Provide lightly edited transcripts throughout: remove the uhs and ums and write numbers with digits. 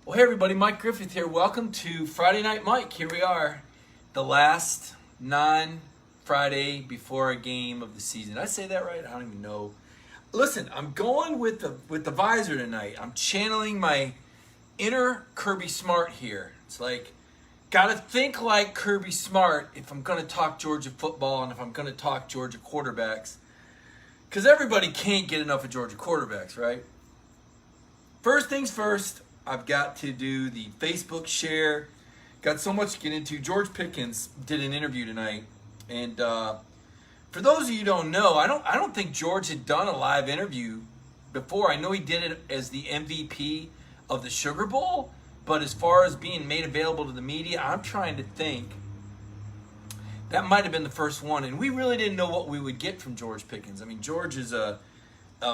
Well, hey everybody, Mike Griffith here. Welcome to Friday Night Mike. Here we are, the last non-Friday before a game of the season. Did I say that right? I don't even know. Listen, I'm going with the visor tonight. I'm channeling my inner Kirby Smart here. It's like, gotta think like Kirby Smart if I'm gonna talk Georgia football and if I'm gonna talk Georgia quarterbacks. Because everybody can't get enough of Georgia quarterbacks, right? First things first, I've got to do the Facebook share. Got so much to get into. George Pickens did an interview tonight, and for those of you who don't know, I don't think George had done a live interview before. I know he did it as the MVP of the Sugar Bowl, but as far as being made available to the media, I'm trying to think. That might have been the first one, and we really didn't know what we would get from George Pickens. I mean, George is a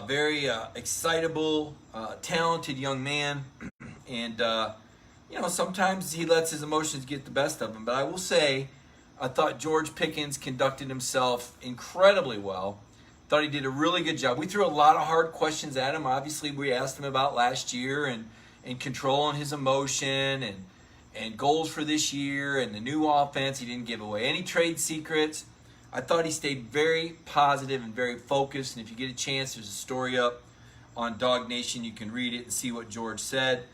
very excitable, talented young man. And, sometimes he lets his emotions get the best of him. But I will say, I thought George Pickens conducted himself incredibly well. Thought he did a really good job. We threw a lot of hard questions at him. Obviously, we asked him about last year and controlling his emotion and goals for this year and the new offense. He didn't give away any trade secrets. I thought he stayed very positive and very focused. And if you get a chance, there's a story up on Dog Nation. You can read it and see what George said.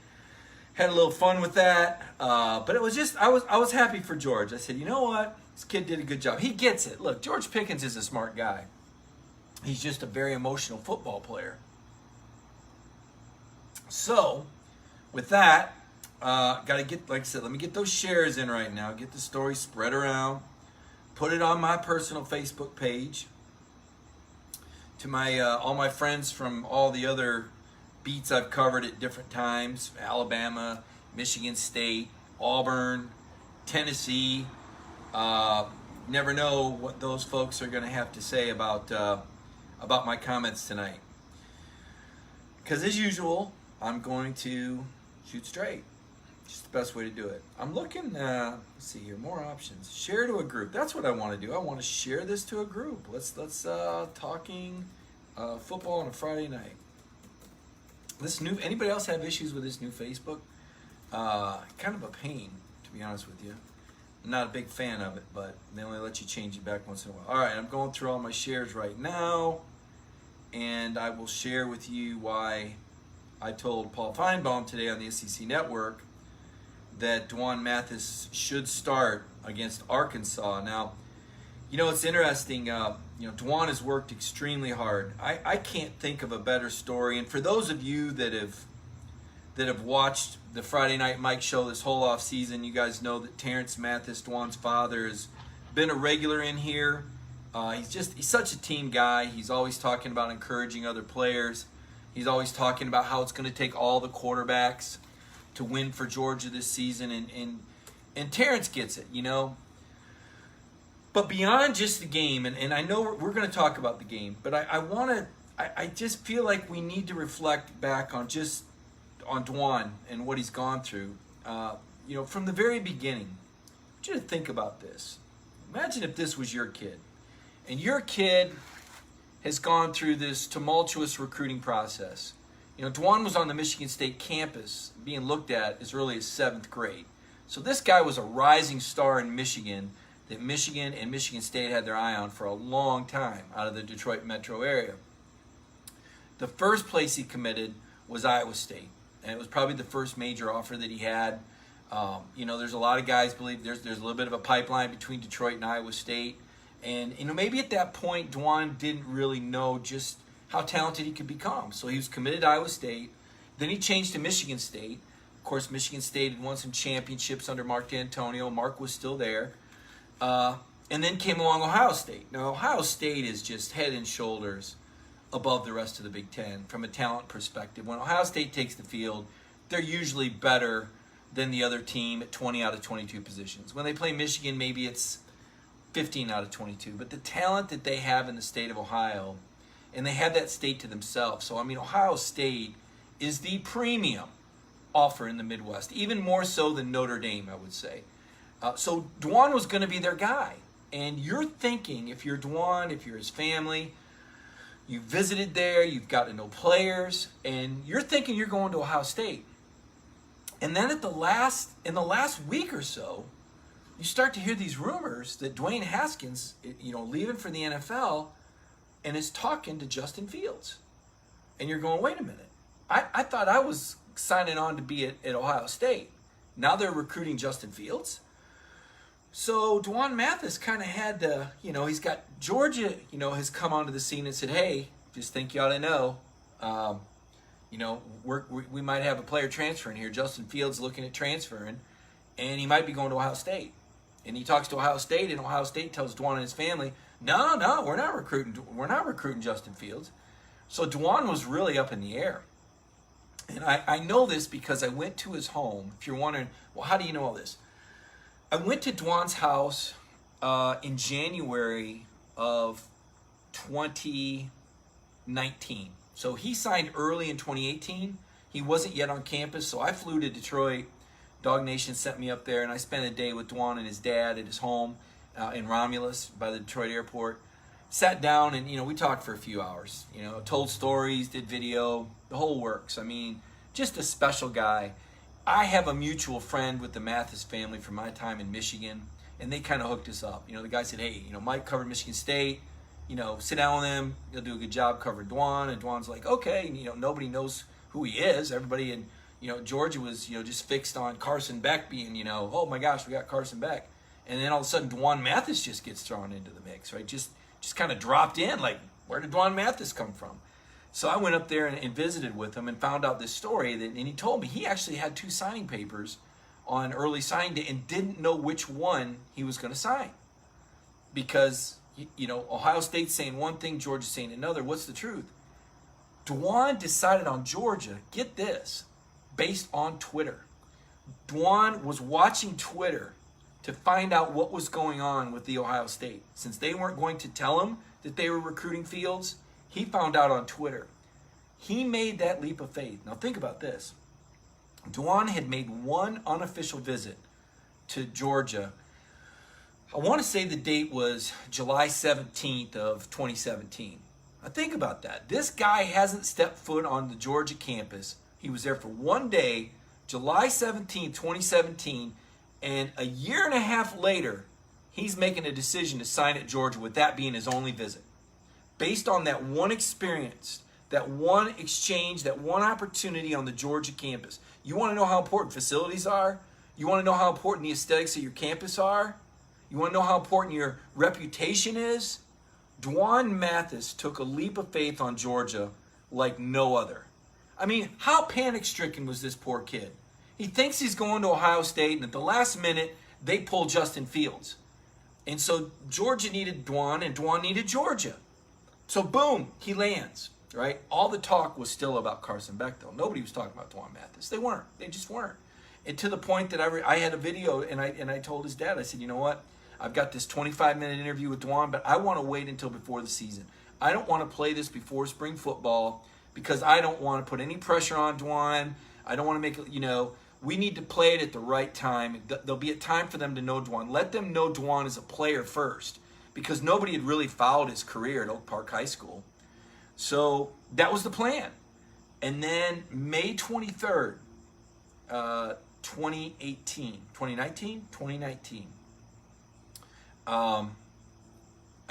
Had a little fun with that, but it was just I was happy for George. I said, you know what, this kid did a good job. He gets it. Look, George Pickens is a smart guy. He's just a very emotional football player. So, with that, gotta get, like I said, let me get those shares in right now. Get the story spread around. Put it on my personal Facebook page. To my all my friends from all the other beats I've covered at different times: Alabama, Michigan State, Auburn, Tennessee. Never know what those folks are going to have to say about my comments tonight. Because as usual, I'm going to shoot straight. Just the best way to do it. I'm looking. Let's see here. More options. Share to a group. That's what I want to do. I want to share this to a group. Let's talking football on a Friday night. Anybody else have issues with this new Facebook? Kind of a pain, to be honest with you. I'm not a big fan of it, but they only let you change it back once in a while. All right, I'm going through all my shares right now, and I will share with you why I told Paul Feinbaum today on the SEC Network that Dwan Mathis should start against Arkansas. Now, it's interesting. Dwan has worked extremely hard. I can't think of a better story. And for those of you that have watched the Friday Night Mike show this whole off season, you guys know that Terrence Mathis, Dwan's father, has been a regular in here. He's such a team guy. He's always talking about encouraging other players. He's always talking about how it's going to take all the quarterbacks to win for Georgia this season. And Terrence gets it, But beyond just the game, and I know we're going to talk about the game, but I just feel like we need to reflect back on Dwan and what he's gone through. From the very beginning. I want you to think about this. Imagine if this was your kid, and your kid has gone through this tumultuous recruiting process. Dwan was on the Michigan State campus being looked at as early as 7th grade. So this guy was a rising star in Michigan that Michigan and Michigan State had their eye on for a long time out of the Detroit metro area. The first place he committed was Iowa State, and it was probably the first major offer that he had. There's a lot of guys believe there's a little bit of a pipeline between Detroit and Iowa State, and maybe at that point Dwan didn't really know just how talented he could become. So he was committed to Iowa State. Then he changed to Michigan State. Of course, Michigan State had won some championships under Mark D'Antonio. Mark was still there. And then came along Ohio State. Now, Ohio State is just head and shoulders above the rest of the Big Ten from a talent perspective. When Ohio State takes the field, they're usually better than the other team at 20 out of 22 positions. When they play Michigan, maybe it's 15 out of 22. But the talent that they have in the state of Ohio, and they have that state to themselves. So, Ohio State is the premium offer in the Midwest, even more so than Notre Dame, I would say. So Dwan was going to be their guy. And you're thinking, if you're Dwan, if you're his family, you visited there, you've got to know players, and you're thinking you're going to Ohio State. And then in the last week or so, you start to hear these rumors that Dwayne Haskins, leaving for the NFL and is talking to Justin Fields. And you're going, wait a minute. I thought I was signing on to be at Ohio State. Now they're recruiting Justin Fields. So Dwan Mathis kind of had to, he's got Georgia, has come onto the scene and said, hey, just think you ought to know, we might have a player transferring here. Justin Fields looking at transferring, and he might be going to Ohio State. And he talks to Ohio State, and Ohio State tells Dwan and his family, no, we're not recruiting Justin Fields. So Dwan was really up in the air. And I know this because I went to his home. If you're wondering, well, how do you know all this? I went to Dwan's house in January of 2019. So he signed early in 2018. He wasn't yet on campus, so I flew to Detroit. Dog Nation sent me up there, and I spent a day with Dwan and his dad at his home in Romulus by the Detroit airport. Sat down and, we talked for a few hours. Told stories, did video, the whole works. I mean, just a special guy. I have a mutual friend with the Mathis family from my time in Michigan, and they kind of hooked us up. The guy said, hey, Mike covered Michigan State. Sit down with him. He'll do a good job covering Dwan. And Dwan's like, okay. And, nobody knows who he is. Everybody in, Georgia was, just fixed on Carson Beck being, oh my gosh, we got Carson Beck. And then all of a sudden, Dwan Mathis just gets thrown into the mix, right? Just kind of dropped in, like, where did Dwan Mathis come from? So I went up there and visited with him and found out this story. And he told me he actually had 2 signing papers on early signing day and didn't know which one he was going to sign. Because, Ohio State's saying one thing, Georgia's saying another. What's the truth? Dwan decided on Georgia, get this, based on Twitter. Dwan was watching Twitter to find out what was going on with the Ohio State. Since they weren't going to tell him that they were recruiting Fields, he found out on Twitter. He made that leap of faith. Now think about this. Dwan had made one unofficial visit to Georgia. I want to say the date was July 17th of 2017. Now think about that. This guy hasn't stepped foot on the Georgia campus. He was there for one day, July 17th, 2017, and a year and a half later, he's making a decision to sign at Georgia with that being his only visit. Based on that one experience, that one exchange, that one opportunity on the Georgia campus. You want to know how important facilities are? You want to know how important the aesthetics of your campus are? You want to know how important your reputation is? Dwan Mathis took a leap of faith on Georgia like no other. I mean, how panic-stricken was this poor kid? He thinks he's going to Ohio State, and at the last minute, they pull Justin Fields. And so Georgia needed Dwan, and Dwan needed Georgia. So boom, he lands, right? All the talk was still about Carson Beck, though. Nobody was talking about Dwan Mathis. They weren't. They just weren't. And to the point that I had a video, and I told his dad, I said, you know what? I've got this 25-minute interview with Dwan, but I want to wait until before the season. I don't want to play this before spring football because I don't want to put any pressure on Dwan. I don't want to make it, we need to play it at the right time. There'll be a time for them to know Dwan. Let them know Dwan as a player first because nobody had really followed his career at Oak Park High School. So that was the plan. And then May 23rd, 2019, I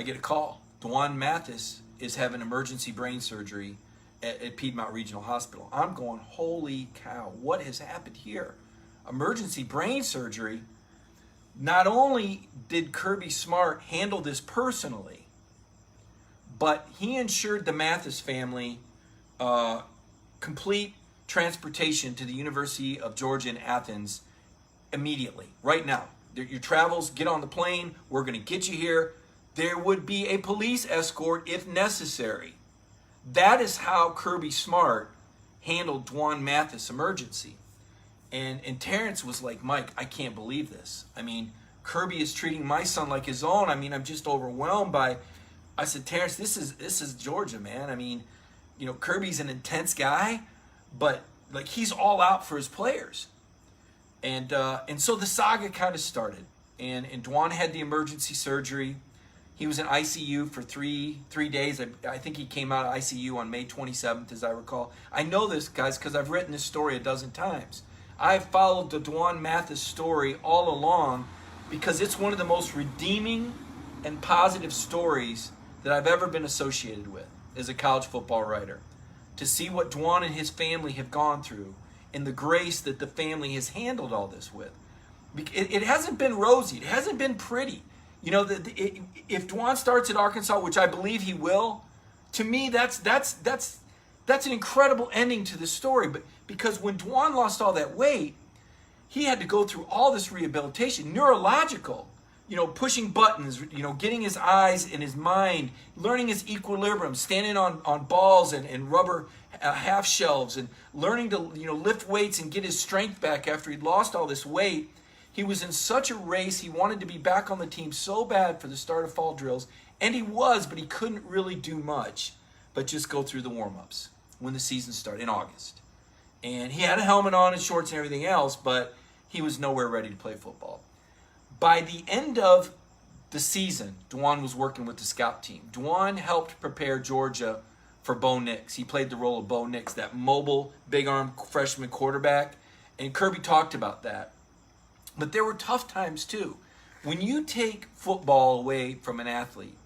get a call. Dwan Mathis is having emergency brain surgery at Piedmont Regional Hospital. I'm going, holy cow, what has happened here? Emergency brain surgery. Not only did Kirby Smart handle this personally, but he ensured the Mathis family complete transportation to the University of Georgia in Athens immediately, right now. Your travels, get on the plane, we're going to get you here. There would be a police escort if necessary. That is how Kirby Smart handled Dwan Mathis' emergency. And Terrence was like, Mike, I can't believe this. I mean, Kirby is treating my son like his own. I mean, I'm just overwhelmed by... I said, Terrence, this is Georgia, man. I mean, Kirby's an intense guy, but like he's all out for his players. And so the saga kind of started. And Dwan had the emergency surgery. He was in ICU for three days. I think he came out of ICU on May 27th, as I recall. I know this, guys, because I've written this story a dozen times. I've followed the Dwan Mathis story all along because it's one of the most redeeming and positive stories that I've ever been associated with as a college football writer. To see what Dwan and his family have gone through and the grace that the family has handled all this with. It hasn't been rosy. It hasn't been pretty. You know, if Dwan starts at Arkansas, which I believe he will, to me that's an incredible ending to the story. But because when Dwan lost all that weight, he had to go through all this rehabilitation, neurological, you know, pushing buttons, you know, getting his eyes and his mind, learning his equilibrium, standing on balls and rubber half shelves, and learning to, you know, lift weights and get his strength back after he'd lost all this weight. He was in such a race. He wanted to be back on the team so bad for the start of fall drills. And he was, but he couldn't really do much but just go through the warm-ups when the season started in August. And he had a helmet on and shorts and everything else, but he was nowhere ready to play football. By the end of the season, Dwan was working with the scout team. Dwan helped prepare Georgia for Bo Nix. He played the role of Bo Nix, that mobile, big-arm freshman quarterback. And Kirby talked about that. But there were tough times too. When you take football away from an athlete,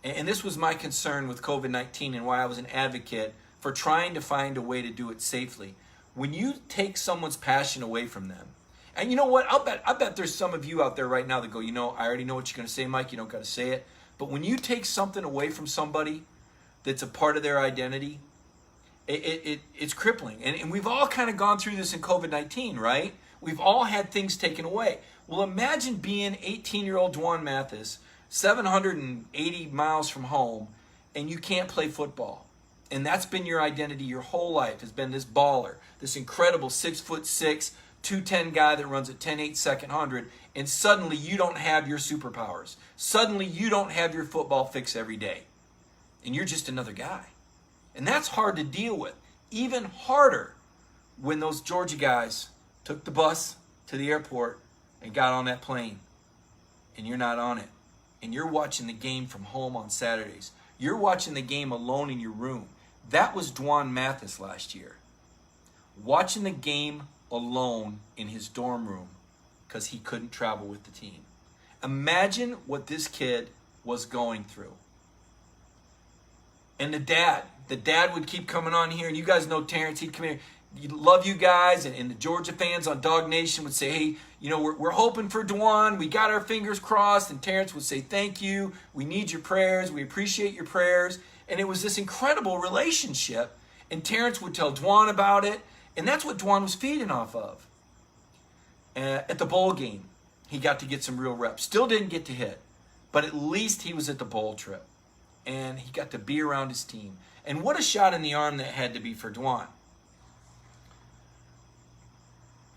and this was my concern with COVID-19 and why I was an advocate for trying to find a way to do it safely. When you take someone's passion away from them, and you know what, I bet there's some of you out there right now that go, you know, I already know what you're going to say, Mike, you don't got to say it. But when you take something away from somebody that's a part of their identity, it's crippling. And we've all kind of gone through this in COVID-19, right? We've all had things taken away. Well, imagine being 18-year-old Dwan Mathis, 780 miles from home, and you can't play football. And that's been your identity your whole life, has been this baller, this incredible 6'6", 210 guy that runs at 10.8 second 100, and suddenly you don't have your superpowers. Suddenly you don't have your football fix every day. And you're just another guy. And that's hard to deal with. Even harder when those Georgia guys took the bus to the airport and got on that plane, and you're not on it. And you're watching the game from home on Saturdays. You're watching the game alone in your room. That was Dwan Mathis last year. Watching the game alone in his dorm room because he couldn't travel with the team. Imagine what this kid was going through. And the dad would keep coming on here, and you guys know Terrence, he'd come here. Love you guys, and the Georgia fans on Dog Nation would say, hey, you know, we're hoping for Dwan. We got our fingers crossed. And Terrence would say, thank you. We need your prayers. We appreciate your prayers. And it was this incredible relationship. And Terrence would tell Dwan about it. And that's what Dwan was feeding off of. At the bowl game, he got to get some real reps. Still didn't get to hit, but at least he was at the bowl trip. And he got to be around his team. And what a shot in the arm that had to be for Dwan.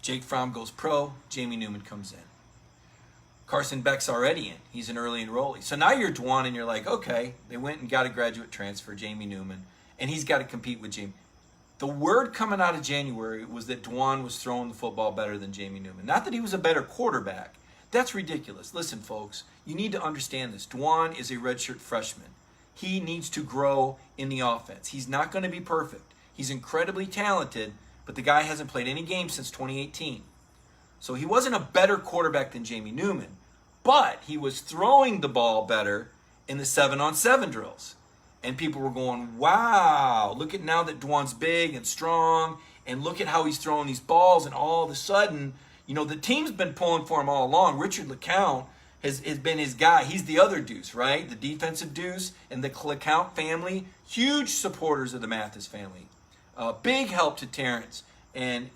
Jake Fromm goes pro. Jamie Newman comes in. Carson Beck's already in. He's an early enrollee. So now you're Dwan and you're like, okay, they went and got a graduate transfer, Jamie Newman, and he's got to compete with Jamie. The word coming out of January was that Dwan was throwing the football better than Jamie Newman. Not that he was a better quarterback. That's ridiculous. Listen, folks, you need to understand this. Dwan is a redshirt freshman. He needs to grow in the offense. He's not going to be perfect. He's incredibly talented, but the guy hasn't played any games since 2018. So he wasn't a better quarterback than Jamie Newman, but he was throwing the ball better in the 7-on-7 drills. And people were going, wow, look at now that Dwan's big and strong, and look at how he's throwing these balls, and all of a sudden, you know, the team's been pulling for him all along. Richard LeCount has been his guy. He's the other deuce, right? The defensive deuce, and the LeCount family, huge supporters of the Mathis family. Big help to Terrence and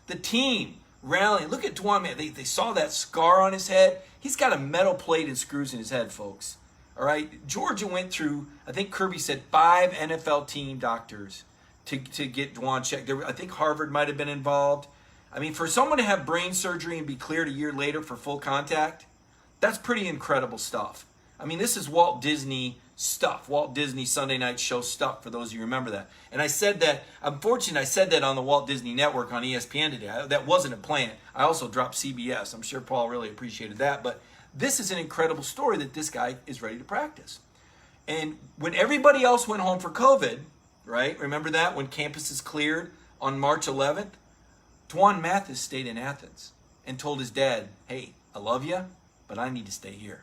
the team rallying. Look at Dwan, man. They saw that scar on his head. He's got a metal plate and screws in his head, folks. All right. Georgia went through, I think Kirby said, 5 NFL team doctors to get Dwan checked. I think Harvard might have been involved. I mean, for someone to have brain surgery and be cleared a year later for full contact, that's pretty incredible stuff. I mean, this is Walt Disney stuff, Walt Disney Sunday Night Show stuff, for those of you who remember that. And I said that, unfortunately, I said that on the Walt Disney Network on ESPN today. That wasn't a plan. I also dropped CBS. I'm sure Paul really appreciated that. But this is an incredible story that this guy is ready to practice. And when everybody else went home for COVID, right? Remember that? When campuses cleared on March 11th? Dwan Mathis stayed in Athens and told his dad, hey, I love you, but I need to stay here.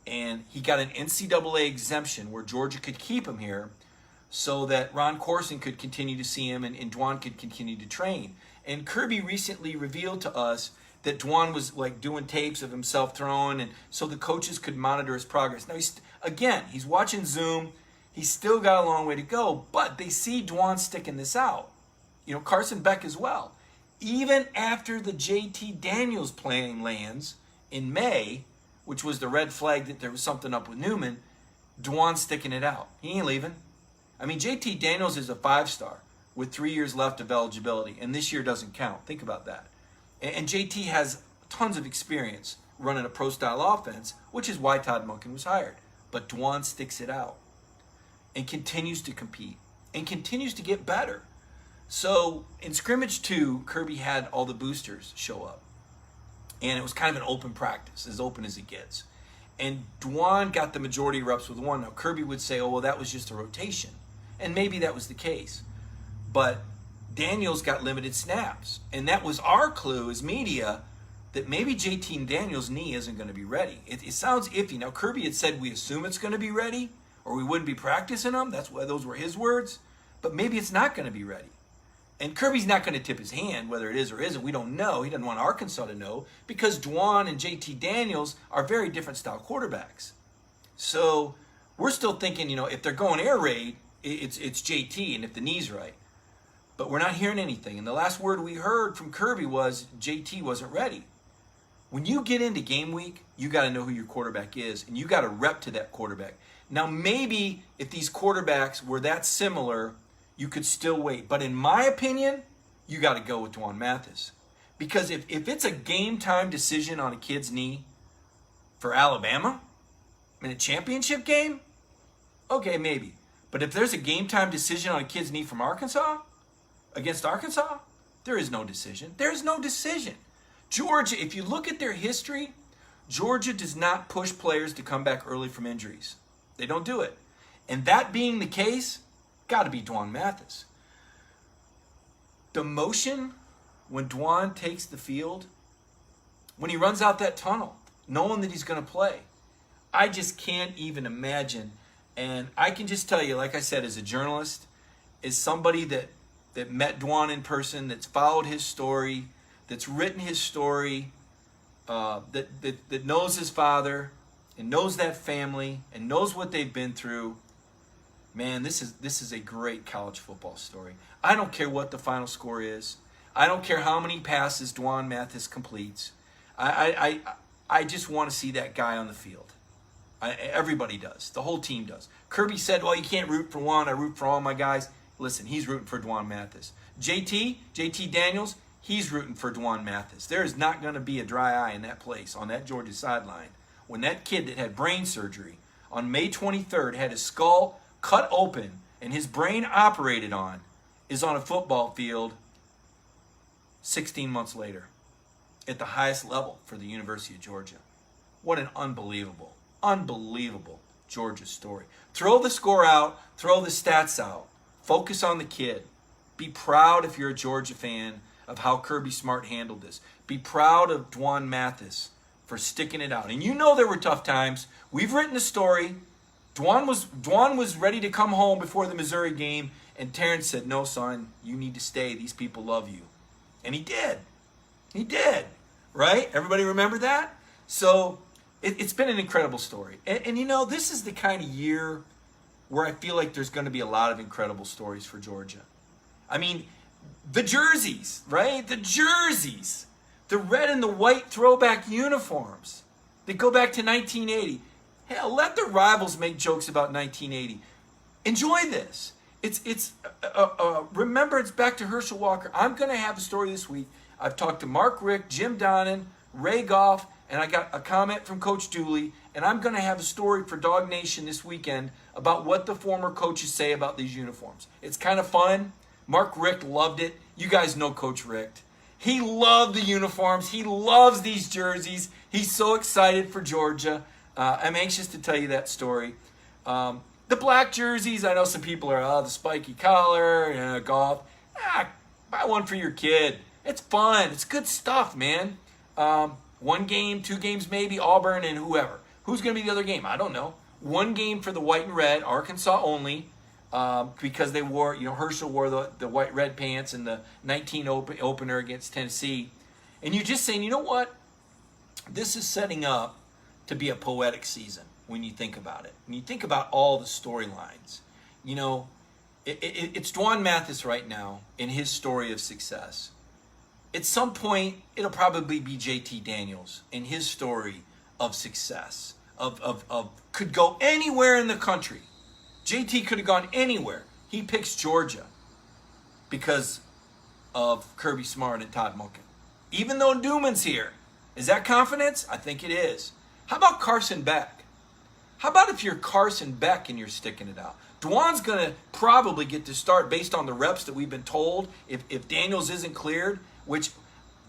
And he got an NCAA exemption where Georgia could keep him here so that Ron Corson could continue to see him and Dwan could continue to train. And Kirby recently revealed to us that Dwan was like doing tapes of himself throwing, and so the coaches could monitor his progress. Now, he's watching Zoom. He's still got a long way to go, but they see Dwan sticking this out. You know, Carson Beck as well. Even after the JT Daniels plane lands in May, which was the red flag that there was something up with Newman, Dwan's sticking it out. He ain't leaving. I mean, JT Daniels is a 5-star with 3 years left of eligibility, and this year doesn't count. Think about that. And JT has tons of experience running a pro-style offense, which is why Todd Monken was hired. But Dwan sticks it out and continues to compete and continues to get better. So in scrimmage 2, Kirby had all the boosters show up. And it was kind of an open practice, as open as it gets. And Dwan got the majority of reps with one. Now Kirby would say, oh, well, that was just a rotation. And maybe that was the case. But Daniels got limited snaps. And that was our clue as media that maybe JT Daniels' knee isn't going to be ready. It sounds iffy. Now, Kirby had said we assume it's going to be ready or we wouldn't be practicing them. Those were his words. But maybe it's not going to be ready. And Kirby's not going to tip his hand whether it is or isn't. We don't know. He doesn't want Arkansas to know because Dwan and JT Daniels are very different style quarterbacks. So we're still thinking, if they're going air raid, it's JT and if the knee's right. But we're not hearing anything. And the last word we heard from Kirby was JT wasn't ready. When you get into game week, you got to know who your quarterback is, and you got to rep to that quarterback. Now, maybe if these quarterbacks were that similar, you could still wait. But in my opinion, you got to go with Dwan Mathis. Because if it's a game-time decision on a kid's knee for Alabama in a championship game, okay, maybe. But if there's a game-time decision on a kid's knee from Arkansas, against Arkansas, there is no decision. There's no decision. Georgia, if you look at their history, Georgia does not push players to come back early from injuries. They don't do it. And that being the case, got to be Dwan Mathis. The motion when Dwan takes the field, when he runs out that tunnel, knowing that he's going to play, I just can't even imagine. And I can just tell you, like I said, as a journalist, as somebody that met Dwan in person, that's followed his story, that's written his story, that knows his father and knows that family and knows what they've been through. Man, this is a great college football story. I don't care what the final score is. I don't care how many passes Dwan Mathis completes. I just want to see that guy on the field. Everybody does. The whole team does. Kirby said, well, you can't root for one. I root for all my guys. Listen, he's rooting for Dwan Mathis. JT Daniels, he's rooting for Dwan Mathis. There is not going to be a dry eye in that place, on that Georgia sideline, when that kid that had brain surgery on May 23rd had his skull cut open and his brain operated on is on a football field 16 months later at the highest level for the University of Georgia. What an unbelievable Georgia story. Throw the score out, throw the stats out. Focus on the kid. Be proud if you're a Georgia fan of how Kirby Smart handled this. Be proud of Dwan Mathis for sticking it out. And there were tough times. We've written the story. Dwan was ready to come home before the Missouri game, and Terrence said, no, son, you need to stay. These people love you. And he did. He did. Right? Everybody remember that? So it's been an incredible story. And this is the kind of year where I feel like there's going to be a lot of incredible stories for Georgia. I mean, the jerseys, right? The jerseys. The red and the white throwback uniforms. They go back to 1980. Hell, let the rivals make jokes about 1980. Enjoy this. Remember, it's back to Herschel Walker. I'm going to have a story this week. I've talked to Mark Richt, Jim Donnan, Ray Goff, and I got a comment from Coach Dooley, and I'm going to have a story for Dog Nation this weekend about what the former coaches say about these uniforms. It's kind of fun. Mark Richt loved it. You guys know Coach Richt. He loved the uniforms. He loves these jerseys. He's so excited for Georgia. I'm anxious to tell you that story. The black jerseys, I know some people are, the spiky collar, golf. Buy one for your kid. It's fun. It's good stuff, man. One game, 2 games maybe, Auburn and whoever. Who's going to be the other game? I don't know. One game for the white and red, Arkansas only, because they wore, Herschel wore the white red pants in the 19 opener against Tennessee. And you're just saying, you know what? This is setting up to be a poetic season when you think about it. When you think about all the storylines, it's Dwan Mathis right now in his story of success. At some point, it'll probably be JT Daniels in his story of success, could go anywhere in the country. JT could have gone anywhere. He picks Georgia because of Kirby Smart and Todd Monken. Even though Newman's here. Is that confidence? I think it is. How about Carson Beck? How about if you're Carson Beck and you're sticking it out? Dwan's going to probably get to start based on the reps that we've been told if Daniels isn't cleared, which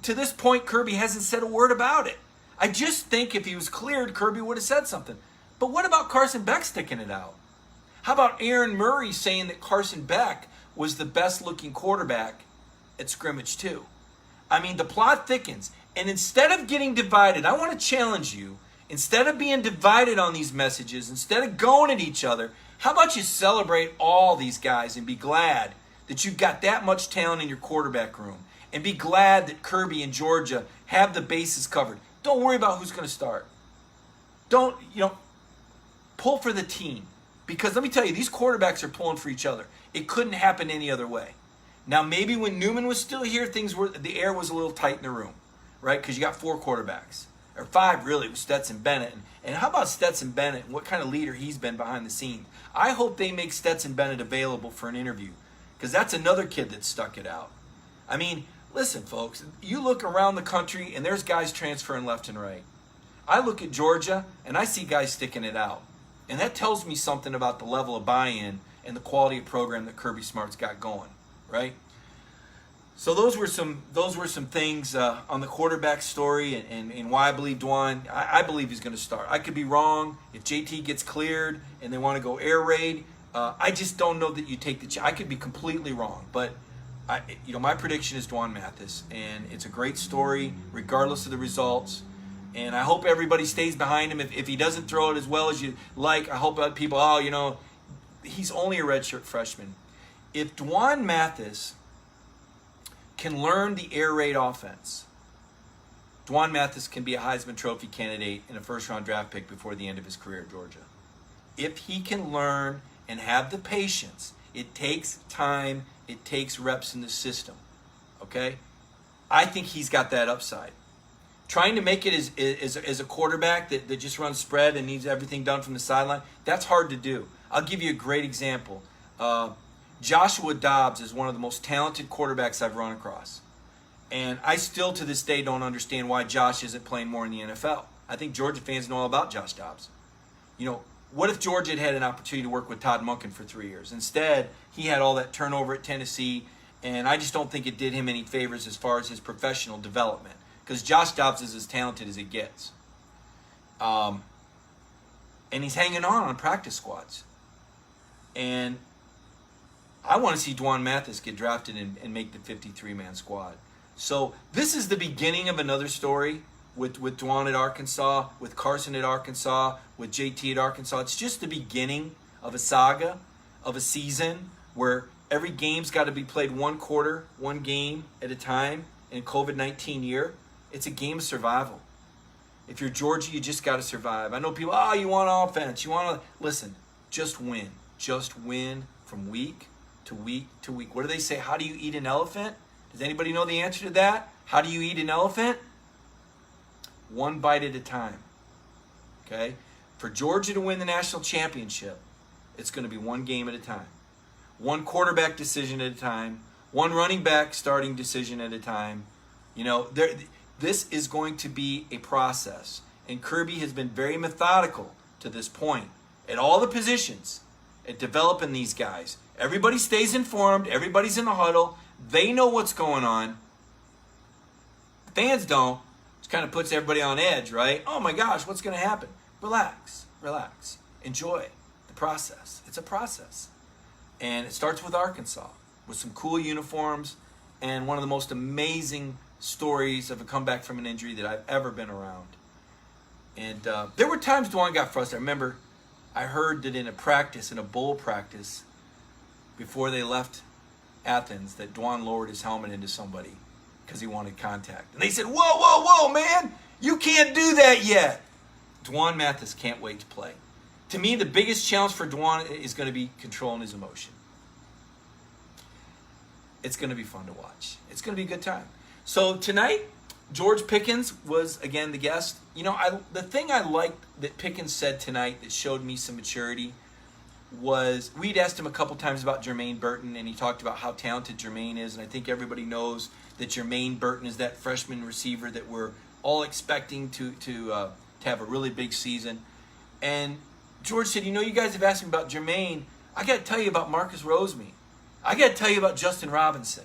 to this point Kirby hasn't said a word about it. I just think if he was cleared, Kirby would have said something. But what about Carson Beck sticking it out? How about Aaron Murray saying that Carson Beck was the best looking quarterback at scrimmage 2? I mean, the plot thickens. And instead of getting divided, I want to challenge you, instead of being divided on these messages, instead of going at each other, how about you celebrate all these guys and be glad that you've got that much talent in your quarterback room, and be glad that Kirby and Georgia have the bases covered. Don't worry about who's going to start. Don't, pull for the team. Because let me tell you, these quarterbacks are pulling for each other. It couldn't happen any other way. Now, maybe when Newman was still here, the air was a little tight in the room, right? Because you got 4 quarterbacks. Or 5, really, with Stetson Bennett. And how about Stetson Bennett and what kind of leader he's been behind the scenes? I hope they make Stetson Bennett available for an interview, because that's another kid that stuck it out. I mean, listen, folks, you look around the country and there's guys transferring left and right. I look at Georgia and I see guys sticking it out. And that tells me something about the level of buy-in and the quality of program that Kirby Smart's got going, right? So those were some things on the quarterback story and why I believe Dwan. I believe he's going to start. I could be wrong. If JT gets cleared and they want to go air raid, I just don't know that you take the chance. I could be completely wrong, but my prediction is Dwan Mathis, and it's a great story regardless of the results. And I hope everybody stays behind him. If he doesn't throw it as well as you like, I hope that people, he's only a redshirt freshman. If Dwan Mathis can learn the air raid offense, Dwan Mathis can be a Heisman Trophy candidate and a first-round draft pick before the end of his career at Georgia. If he can learn and have the patience, it takes time, it takes reps in the system, okay? I think he's got that upside. Trying to make it as a quarterback that just runs spread and needs everything done from the sideline, that's hard to do. I'll give you a great example. Joshua Dobbs is one of the most talented quarterbacks I've run across. And I still to this day don't understand why Josh isn't playing more in the NFL. I think Georgia fans know all about Josh Dobbs. What if Georgia had an opportunity to work with Todd Monken for 3 years? Instead, he had all that turnover at Tennessee, and I just don't think it did him any favors as far as his professional development. Because Josh Dobbs is as talented as it gets. And he's hanging on practice squads. And I want to see Dwan Mathis get drafted and make the 53-man squad. So this is the beginning of another story with Dwan at Arkansas, with Carson at Arkansas, with JT at Arkansas. It's just the beginning of a saga, of a season where every game's got to be played one quarter, one game at a time in a COVID-19 year. It's a game of survival. If you're Georgia, you just got to survive. I know people, you want offense. You want to... Listen, just win. Just win from week to week to week. What do they say? How do you eat an elephant? Does anybody know the answer to that? How do you eat an elephant? One bite at a time. Okay? For Georgia to win the national championship, it's going to be one game at a time. One quarterback decision at a time. One running back starting decision at a time. This is going to be a process. And Kirby has been very methodical to this point at all the positions at developing these guys. Everybody stays informed. Everybody's in the huddle. They know what's going on. Fans don't. It kind of puts everybody on edge, right? Oh my gosh, what's going to happen? Relax. Enjoy the process. It's a process. And it starts with Arkansas with some cool uniforms and one of the most amazing stories of a comeback from an injury that I've ever been around. And there were times Dwan got frustrated. I remember I heard that in a bowl practice, before they left Athens, that Dwan lowered his helmet into somebody because he wanted contact. And they said, whoa, man, you can't do that yet. Dwan Mathis can't wait to play. To me, the biggest challenge for Dwan is going to be controlling his emotion. It's going to be fun to watch. It's going to be a good time. So tonight, George Pickens was, again, the guest. You know, the thing I liked that Pickens said tonight that showed me some maturity was, we'd asked him a couple times about Jermaine Burton, and he talked about how talented Jermaine is, and I think everybody knows that Jermaine Burton is that freshman receiver that we're all expecting to have a really big season. And George said, you know, you guys have asked me about Jermaine. I got to tell you about Marcus Rosemead. I got to tell you about Justin Robinson.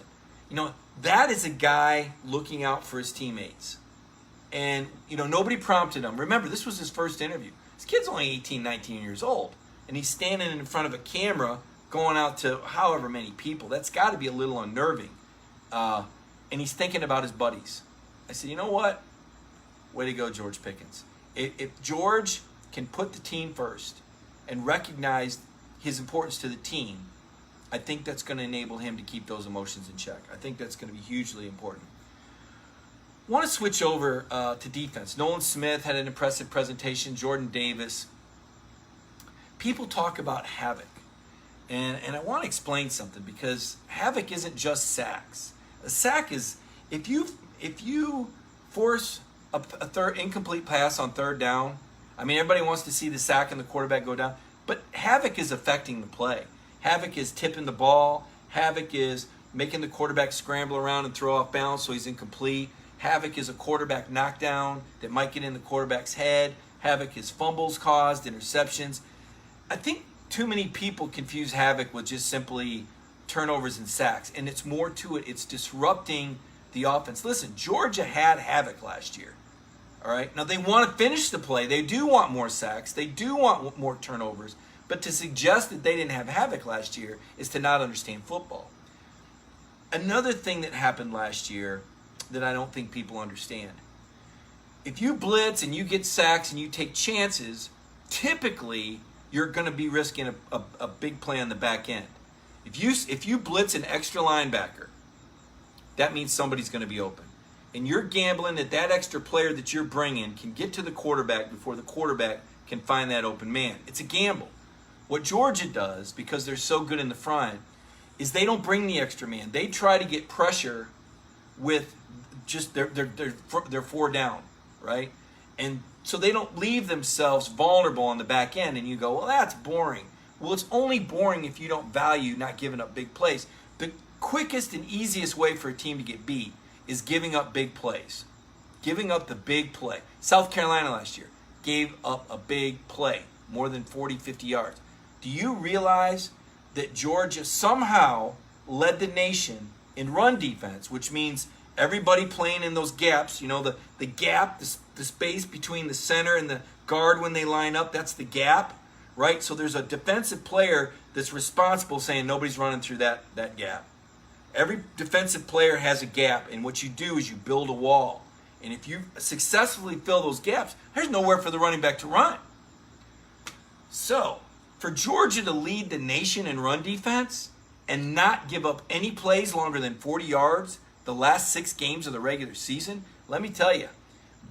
You know, that is a guy looking out for his teammates. And, you know, nobody prompted him. Remember, this was his first interview. This kid's only 18, 19 years old. And he's standing in front of a camera going out to however many people. That's got to be a little unnerving. And he's thinking about his buddies. I said, you know what? Way to go, George Pickens. If George can put the team first and recognize his importance to the team, I think that's going to enable him to keep those emotions in check. I think that's going to be hugely important. I want to switch over to defense. Nolan Smith had an impressive presentation. Jordan Davis. People talk about havoc. And I want to explain something, because havoc isn't just sacks. A sack is, if you force a third incomplete pass on third down, I mean, everybody wants to see the sack and the quarterback go down, but havoc is affecting the play. Havoc is tipping the ball. Havoc is making the quarterback scramble around and throw off balance so he's incomplete. Havoc is a quarterback knockdown that might get in the quarterback's head. Havoc is fumbles caused, interceptions. I think too many people confuse havoc with just simply turnovers and sacks, and it's more to it. It's disrupting the offense. Listen, Georgia had havoc last year. All right. Now they want to finish the play. They do want more sacks. They do want more turnovers. But to suggest that they didn't have havoc last year is to not understand football. Another thing that happened last year that I don't think people understand. If you blitz and you get sacks and you take chances, typically you're going to be risking a big play on the back end. If you blitz an extra linebacker, that means somebody's going to be open. And you're gambling that extra player that you're bringing can get to the quarterback before the quarterback can find that open man. It's a gamble. What Georgia does, because they're so good in the front, is they don't bring the extra man. They try to get pressure with just their four down, right? And so they don't leave themselves vulnerable on the back end. And you go, well, that's boring. Well, it's only boring if you don't value not giving up big plays. The quickest and easiest way for a team to get beat is giving up big plays. Giving up the big play. South Carolina last year gave up a big play, more than 40, 50 yards. Do you realize that Georgia somehow led the nation in run defense, which means everybody playing in those gaps, you know, the gap, the space between the center and the guard when they line up, that's the gap, right? So there's a defensive player that's responsible saying nobody's running through that gap. Every defensive player has a gap, and what you do is you build a wall. And if you successfully fill those gaps, there's nowhere for the running back to run. So, for Georgia to lead the nation in run defense and not give up any plays longer than 40 yards the last 6 games of the regular season, let me tell you,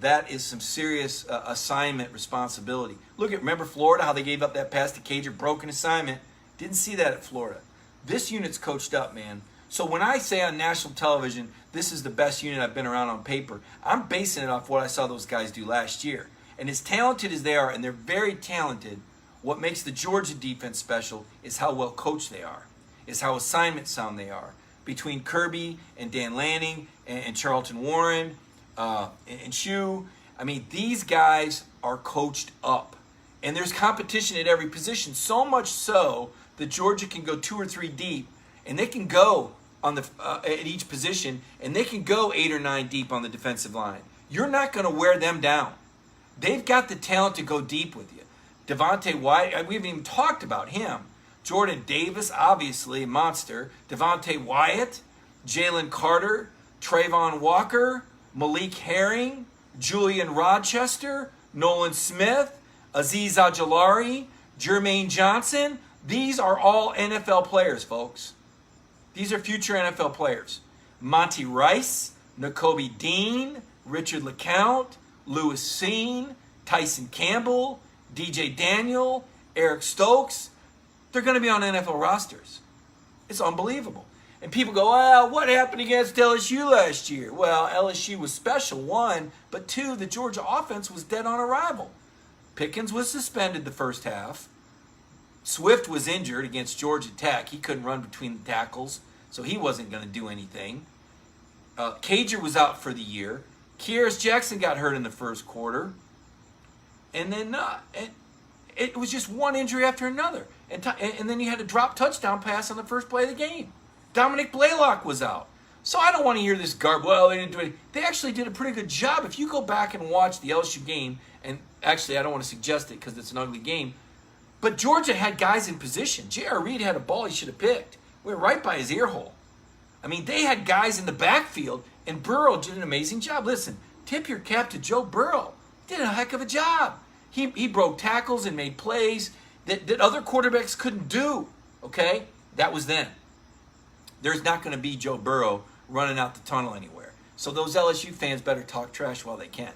that is some serious assignment responsibility. Remember Florida, how they gave up that pass to Cager, broken assignment. Didn't see that at Florida. This unit's coached up, man. So when I say on national television, this is the best unit I've been around on paper, I'm basing it off what I saw those guys do last year. And as talented as they are, and they're very talented, what makes the Georgia defense special is how well coached they are, is how assignment sound they are. Between Kirby and Dan Lanning and Charlton Warren and Shue, I mean, these guys are coached up. And there's competition at every position, so much so that Georgia can go 2 or 3 deep, and they can go on at each position, and they can go 8 or 9 deep on the defensive line. You're not going to wear them down. They've got the talent to go deep with you. Devontae Wyatt, we haven't even talked about him. Jordan Davis, obviously a monster. Devontae Wyatt, Jalen Carter, Trayvon Walker, Malik Herring, Julian Rochester, Nolan Smith, Azeez Ojulari, Jermaine Johnson. These are all NFL players, folks. These are future NFL players. Monty Rice, Nakobe Dean, Richard LeCount, Lewis Seen, Tyson Campbell, DJ Daniel, Eric Stokes. They're going to be on NFL rosters. It's unbelievable. And people go, well, what happened against LSU last year? Well, LSU was special, one, but two, the Georgia offense was dead on arrival. Pickens was suspended the first half. Swift was injured against Georgia Tech. He couldn't run between the tackles, so he wasn't going to do anything. Cager was out for the year. Kearis Jackson got hurt in the first quarter. And then it was just one injury after another. And then you had a drop touchdown pass on the first play of the game. Dominic Blaylock was out. So I don't want to hear this garbage. Well, they didn't do it. They actually did a pretty good job. If you go back and watch the LSU game, and actually I don't want to suggest it because it's an ugly game, but Georgia had guys in position. J.R. Reed had a ball he should have picked. Went right by his ear hole. I mean, they had guys in the backfield, and Burrow did an amazing job. Listen, tip your cap to Joe Burrow. He did a heck of a job. He broke tackles and made plays that other quarterbacks couldn't do, okay? That was then. There's not going to be Joe Burrow running out the tunnel anywhere. So those LSU fans better talk trash while they can,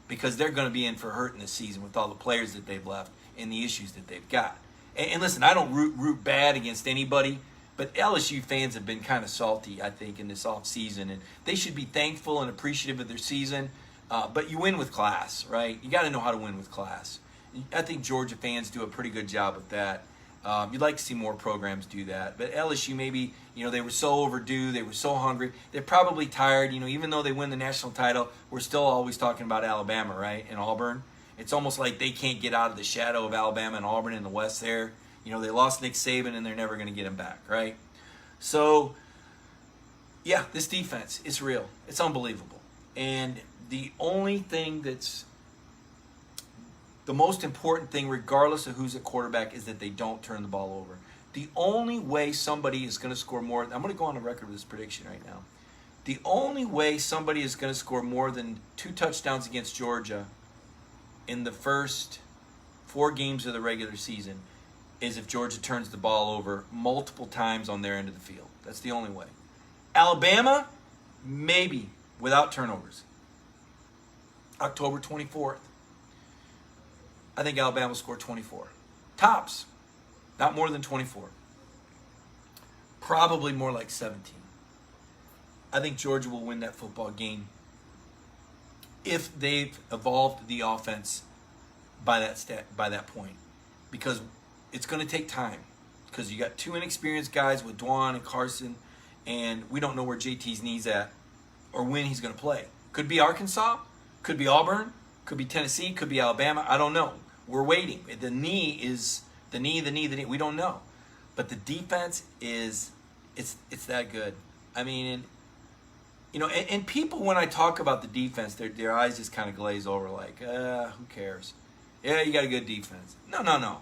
because they're going to be in for hurting this season with all the players that they've left and the issues that they've got. And listen, I don't root bad against anybody, but LSU fans have been kind of salty, I think, in this offseason, and they should be thankful and appreciative of their season. But you win with class, right? You got to know how to win with class. I think Georgia fans do a pretty good job of that. You'd like to see more programs do that. But LSU, maybe, they were so overdue. They were so hungry. They're probably tired. Even though they win the national title, we're still always talking about Alabama, right, and Auburn. It's almost like they can't get out of the shadow of Alabama and Auburn in the West there. They lost Nick Saban, and they're never going to get him back, right? So, yeah, this defense, it's real. It's unbelievable. And the only thing that's the most important thing, regardless of who's at quarterback, is that they don't turn the ball over. The only way somebody is going to score more, I'm going to go on the record with this prediction right now. The only way somebody is going to score more than 2 touchdowns against Georgia in the first 4 games of the regular season is if Georgia turns the ball over multiple times on their end of the field. That's the only way. Alabama, maybe, without turnovers. October 24th. I think Alabama will score 24. Tops. Not more than 24. Probably more like 17. I think Georgia will win that football game if they've evolved the offense by that point. Because it's going to take time. Because you got 2 inexperienced guys with Dwan and Carson, and we don't know where JT's knee's at or when he's going to play. Could be Arkansas, could be Auburn, could be Tennessee, could be Alabama. I don't know. We're waiting. The knee is the knee. We don't know. But the defense is, it's that good. I mean, and people, when I talk about the defense, their eyes just kind of glaze over like, who cares? Yeah, you got a good defense. No.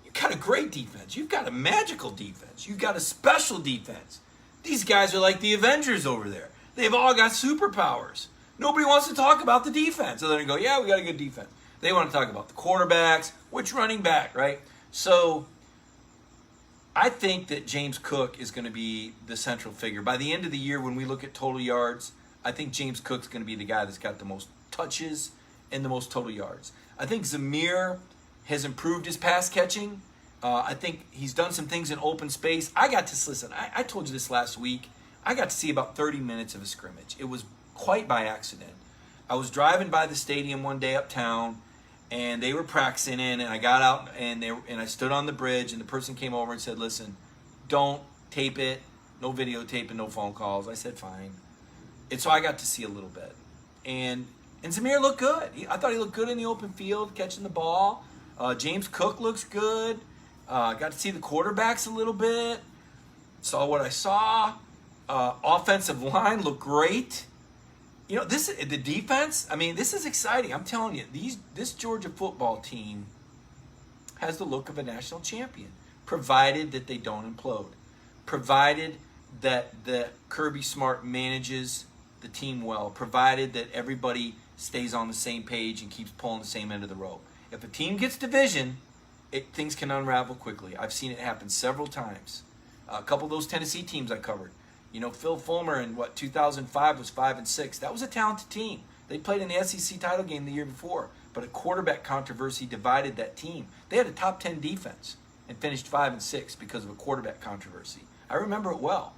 You've got a great defense. You've got a magical defense. You've got a special defense. These guys are like the Avengers over there. They've all got superpowers. Nobody wants to talk about the defense. So they're going to go, yeah, we got a good defense. They want to talk about the quarterbacks, which running back, right? So I think that James Cook is going to be the central figure. By the end of the year, when we look at total yards, I think James Cook's going to be the guy that's got the most touches and the most total yards. I think Zamir has improved his pass catching. I think he's done some things in open space. I told you this last week. I got to see about 30 minutes of a scrimmage. It was quite by accident. I was driving by the stadium one day uptown, and they were practicing in, and I got out, and I stood on the bridge, and the person came over and said, listen, don't tape it, no videotape and no phone calls. I said, fine. And so I got to see a little bit. And Zamir looked good. I thought he looked good in the open field, catching the ball. James Cook looks good. Got to see the quarterbacks a little bit. Saw what I saw. Offensive line looked great. The defense, this is exciting. I'm telling you, this Georgia football team has the look of a national champion, provided that they don't implode, provided that Kirby Smart manages the team well, provided that everybody stays on the same page and keeps pulling the same end of the rope. If a team gets division, things can unravel quickly. I've seen it happen several times. A couple of those Tennessee teams I covered. Phil Fulmer in 2005 was 5-6. That was a talented team. They played in the SEC title game the year before, but a quarterback controversy divided that team. They had a top 10 defense and finished 5-6 because of a quarterback controversy. I remember it well.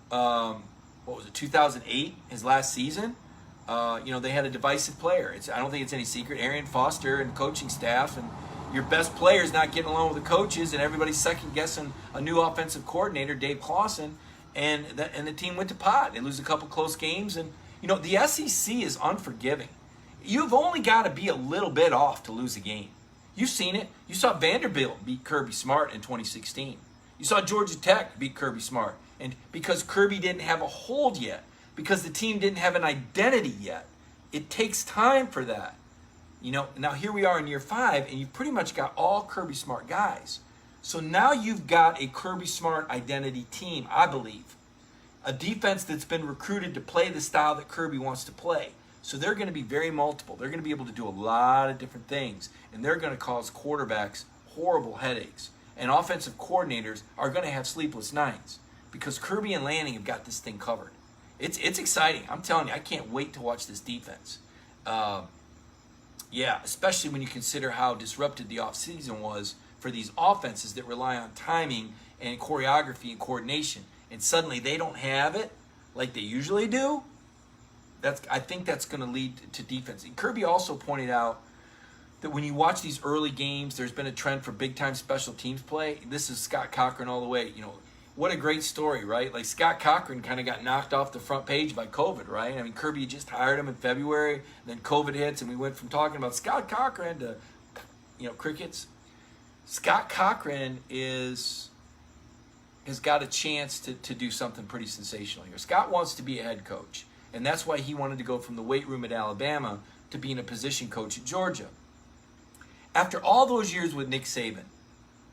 What was it, 2008, his last season? They had a divisive player. I don't think it's any secret. Arian Foster and coaching staff, and your best players not getting along with the coaches, and everybody's second guessing a new offensive coordinator, Dave Clawson, and the team went to pot. They lose a couple close games, and the SEC is unforgiving. You've only got to be a little bit off to lose a game. You've seen it. You saw Vanderbilt beat Kirby Smart in 2016. You saw Georgia Tech beat Kirby Smart. And because Kirby didn't have a hold yet, because the team didn't have an identity yet, it takes time for that. Now here we are in year 5, and you've pretty much got all Kirby Smart guys. So now you've got a Kirby Smart identity team, I believe. A defense that's been recruited to play the style that Kirby wants to play. So they're going to be very multiple. They're going to be able to do a lot of different things, and they're going to cause quarterbacks horrible headaches. And offensive coordinators are going to have sleepless nights because Kirby and Lanning have got this thing covered. It's exciting. I'm telling you, I can't wait to watch this defense. Especially when you consider how disrupted the offseason was for these offenses that rely on timing and choreography and coordination. And suddenly they don't have it like they usually do. I think that's going to lead to defense. And Kirby also pointed out that when you watch these early games, there's been a trend for big-time special teams play. This is Scott Cochran all the way. What a great story, right? Like Scott Cochran kind of got knocked off the front page by COVID, right? I mean, Kirby just hired him in February, then COVID hits, and we went from talking about Scott Cochran to, crickets. Scott Cochran has got a chance to do something pretty sensational here. Scott wants to be a head coach, and that's why he wanted to go from the weight room at Alabama to being a position coach at Georgia. After all those years with Nick Saban,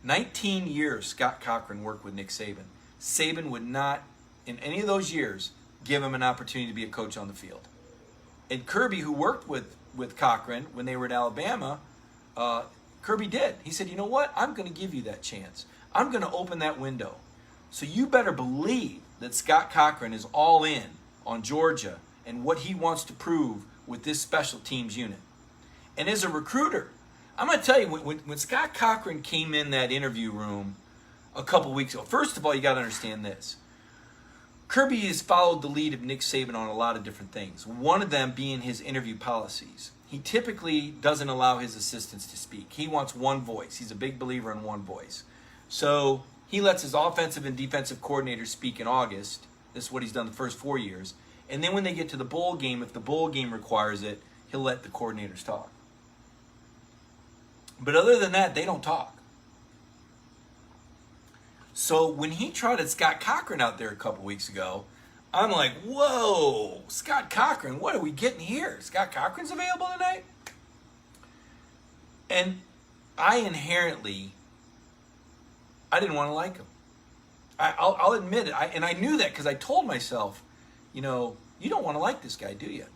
19 years Scott Cochran worked with Nick Saban. Saban would not, in any of those years, give him an opportunity to be a coach on the field. And Kirby, who worked with Cochran when they were at Alabama, Kirby did. He said, you know what? I'm going to give you that chance. I'm going to open that window. So you better believe that Scott Cochran is all in on Georgia and what he wants to prove with this special teams unit. And as a recruiter, I'm going to tell you, when Scott Cochran came in that interview room a couple weeks ago, first of all, you got to understand this. Kirby has followed the lead of Nick Saban on a lot of different things, one of them being his interview policies. He typically doesn't allow his assistants to speak. He wants one voice. He's a big believer in one voice. So he lets his offensive and defensive coordinators speak in August. This is what he's done the first 4 years. And then when they get to the bowl game, if the bowl game requires it, he'll let the coordinators talk. But other than that, they don't talk. So when he trotted Scott Cochran out there a couple weeks ago, I'm like, whoa, Scott Cochran, what are we getting here? Scott Cochran's available tonight? And I didn't want to like him. I'll admit it. And I knew that because I told myself, you don't want to like this guy, do you?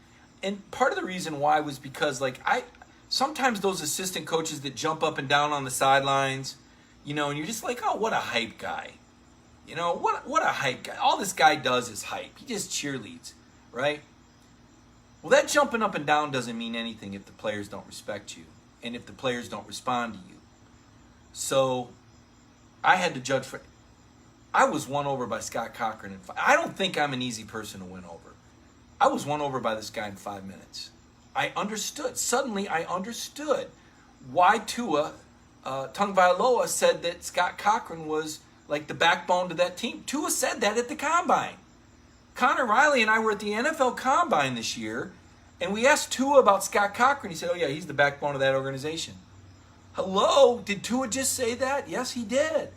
And part of the reason why was because, sometimes those assistant coaches that jump up and down on the sidelines, and you're just like, oh, what a hype guy. What a hype guy. All this guy does is hype. He just cheerleads, right? Well, that jumping up and down doesn't mean anything if the players don't respect you and if the players don't respond to you. So I had to judge for... I was won over by Scott Cochran. I don't think I'm an easy person to win over. I was won over by this guy in 5 minutes. I understood. Suddenly, I understood why Tua Tagovailoa said that Scott Cochran was like the backbone to that team. Tua said that at the Combine. Connor Riley and I were at the NFL Combine this year, and we asked Tua about Scott Cochran. He said, oh, yeah, he's the backbone of that organization. Hello? Did Tua just say that? Yes, he did.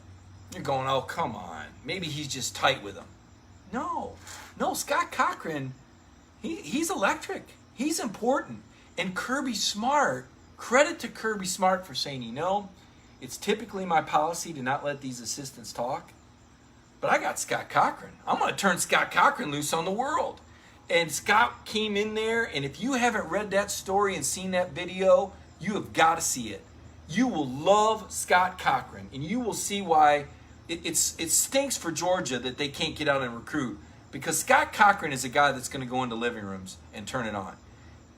You're going, oh, come on. Maybe he's just tight with him. No, Scott Cochran, he's electric. He's important. And Kirby Smart, credit to Kirby Smart for saying, it's typically my policy to not let these assistants talk, but I got Scott Cochran. I'm going to turn Scott Cochran loose on the world. And Scott came in there, and if you haven't read that story and seen that video, you have got to see it. You will love Scott Cochran, and you will see why it stinks for Georgia that they can't get out and recruit, because Scott Cochran is a guy that's going to go into living rooms and turn it on.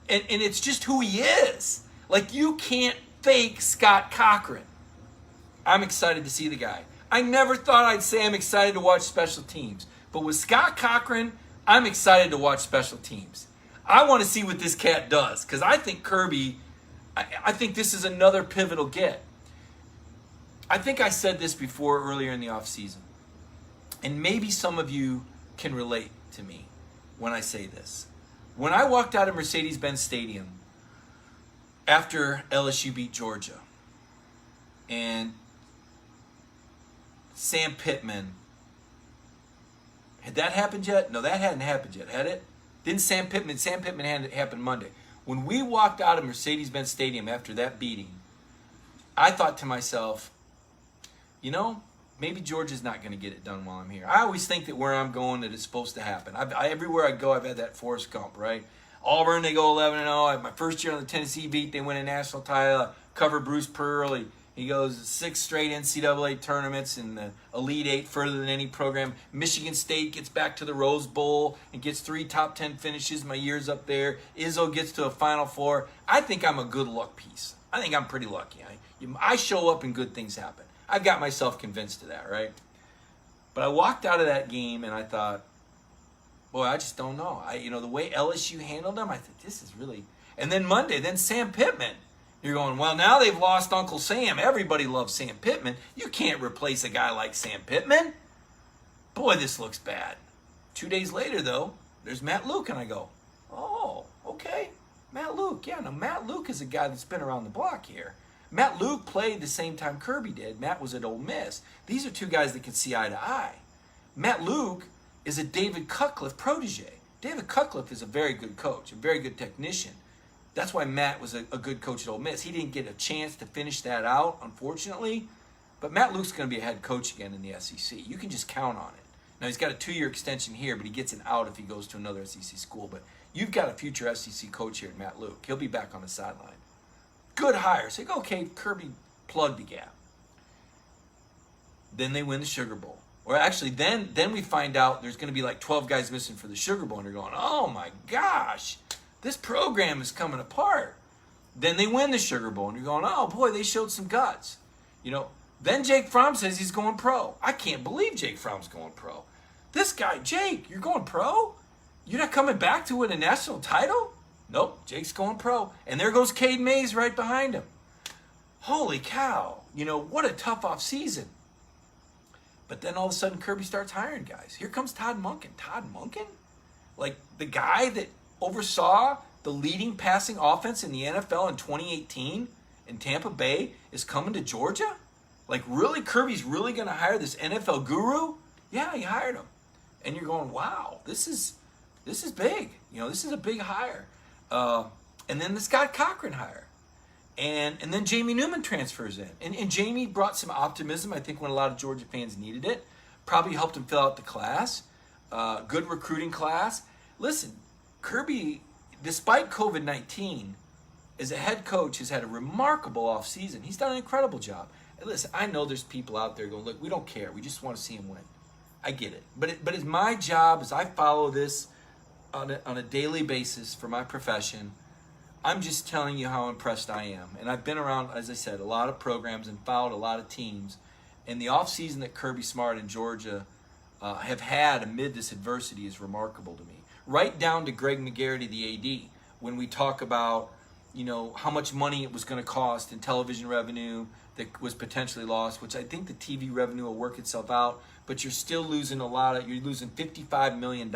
And it's just who he is. Like, you can't fake Scott Cochran. I'm excited to see the guy. I never thought I'd say I'm excited to watch special teams. But with Scott Cochran, I'm excited to watch special teams. I want to see what this cat does, because I think Kirby, I think this is another pivotal get. I think I said this before earlier in the offseason, and maybe some of you can relate to me when I say this. When I walked out of Mercedes-Benz Stadium after LSU beat Georgia, and Sam Pittman, had that happened yet? No, that hadn't happened yet, had it? Didn't Sam Pittman had it happen Monday. When we walked out of Mercedes-Benz Stadium after that beating, I thought to myself, you know, maybe Georgia's not going to get it done while I'm here. I always think that where I'm going, that it's supposed to happen. Everywhere I go, I've had that Forrest Gump, right? Auburn, they go 11-0. My first year on the Tennessee beat, they win a national title. I cover Bruce Pearl. He goes 6 straight NCAA tournaments in the Elite Eight, further than any program. Michigan State gets back to the Rose Bowl and gets 3 top 10 finishes. My year's up there. Izzo gets to a Final Four. I think I'm a good luck piece. I think I'm pretty lucky. I show up and good things happen. I've got myself convinced of that, right? But I walked out of that game and I thought, boy, I just don't know. The way LSU handled them, I thought, this is really... And then Monday, then Sam Pittman. You're going, well, now they've lost Uncle Sam. Everybody loves Sam Pittman. You can't replace a guy like Sam Pittman. Boy, this looks bad. 2 days later, though, there's Matt Luke, and I go, oh, okay. Matt Luke. Yeah, now Matt Luke is a guy that's been around the block here. Matt Luke played the same time Kirby did. Matt was at Ole Miss. These are two guys that can see eye to eye. Matt Luke is a David Cutcliffe protege. David Cutcliffe is a very good coach, a very good technician. That's why Matt was a good coach at Ole Miss. He didn't get a chance to finish that out, unfortunately. But Matt Luke's going to be a head coach again in the SEC. You can just count on it. Now, he's got a 2-year extension here, but he gets an out if he goes to another SEC school. But you've got a future SEC coach here, Matt Luke. He'll be back on the sideline. Good hire. So you go, okay, Kirby plugged the gap. Then they win the Sugar Bowl. Or actually, then we find out there's going to be like 12 guys missing for the Sugar Bowl. And you're going, oh, my gosh. This program is coming apart. Then they win the Sugar Bowl, and you're going, oh, boy, they showed some guts. Then Jake Fromm says he's going pro. I can't believe Jake Fromm's going pro. This guy, Jake, you're going pro? You're not coming back to win a national title? Nope, Jake's going pro. And there goes Cade Mays right behind him. Holy cow. What a tough off season. But then all of a sudden, Kirby starts hiring guys. Here comes Todd Monken. Todd Monken? Like the guy that oversaw the leading passing offense in the NFL in 2018 in Tampa Bay is coming to Georgia? Like, really? Kirby's really going to hire this NFL guru? Yeah, he hired him. And you're going, wow, this is big. This is a big hire. And then the Scott Cochran hire. And then Jamie Newman transfers in. And Jamie brought some optimism, I think, when a lot of Georgia fans needed it. Probably helped him fill out the class. Good recruiting class. Listen, Kirby, despite COVID-19, as a head coach, has had a remarkable offseason. He's done an incredible job. And listen, I know there's people out there going, look, we don't care. We just want to see him win. I get it. But it's my job, as I follow this on a daily basis for my profession, I'm just telling you how impressed I am. And I've been around, as I said, a lot of programs and followed a lot of teams. And the offseason that Kirby Smart and Georgia have had amid this adversity is remarkable to me. Right down to Greg McGarity, the AD, when we talk about, how much money it was going to cost in television revenue that was potentially lost, which I think the TV revenue will work itself out, but you're still losing you're losing $55 million.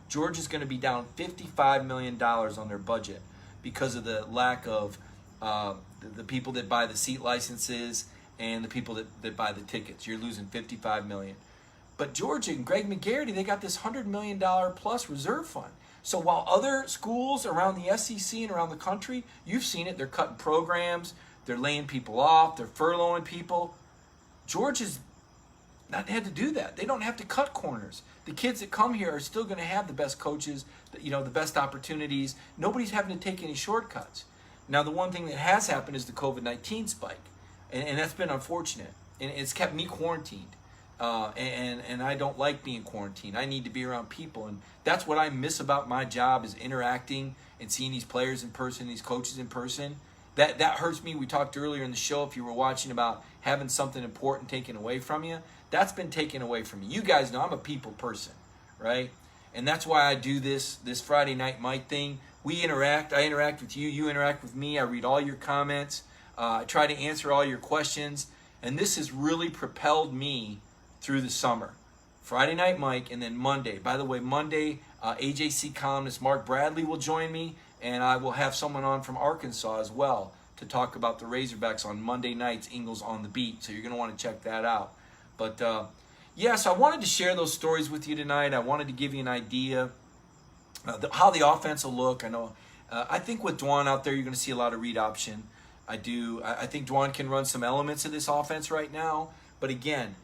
Georgia's going to be down $55 million on their budget because of the lack of the people that buy the seat licenses and the people that buy the tickets. You're losing $55 million. But Georgia and Greg McGarity, they got this $100 million plus reserve fund. So while other schools around the SEC and around the country, you've seen it, they're cutting programs, they're laying people off, they're furloughing people. Georgia's not had to do that. They don't have to cut corners. The kids that come here are still going to have the best coaches, the best opportunities. Nobody's having to take any shortcuts. Now, the one thing that has happened is the COVID-19 spike, and that's been unfortunate, and it's kept me quarantined. And I don't like being quarantined. I need to be around people, and that's what I miss about my job, is interacting and seeing these players in person, these coaches in person. That hurts me. We talked earlier in the show, if you were watching, about having something important taken away from you. That's been taken away from me. You guys know I'm a people person, right? And that's why I do this Friday Night Mike thing. We interact. I interact with you. You interact with me. I read all your comments. I try to answer all your questions. And this has really propelled me through the summer. Friday Night Mike, and then Monday. By the way, Monday, AJC columnist Mark Bradley will join me, and I will have someone on from Arkansas as well to talk about the Razorbacks on Monday nights, Ingles on the Beat. So you're going to want to check that out. But so I wanted to share those stories with you tonight. I wanted to give you an idea how the offense will look. I know. I think with Dwan out there, you're going to see a lot of read option. I think Dwan can run some elements of this offense right now. But again,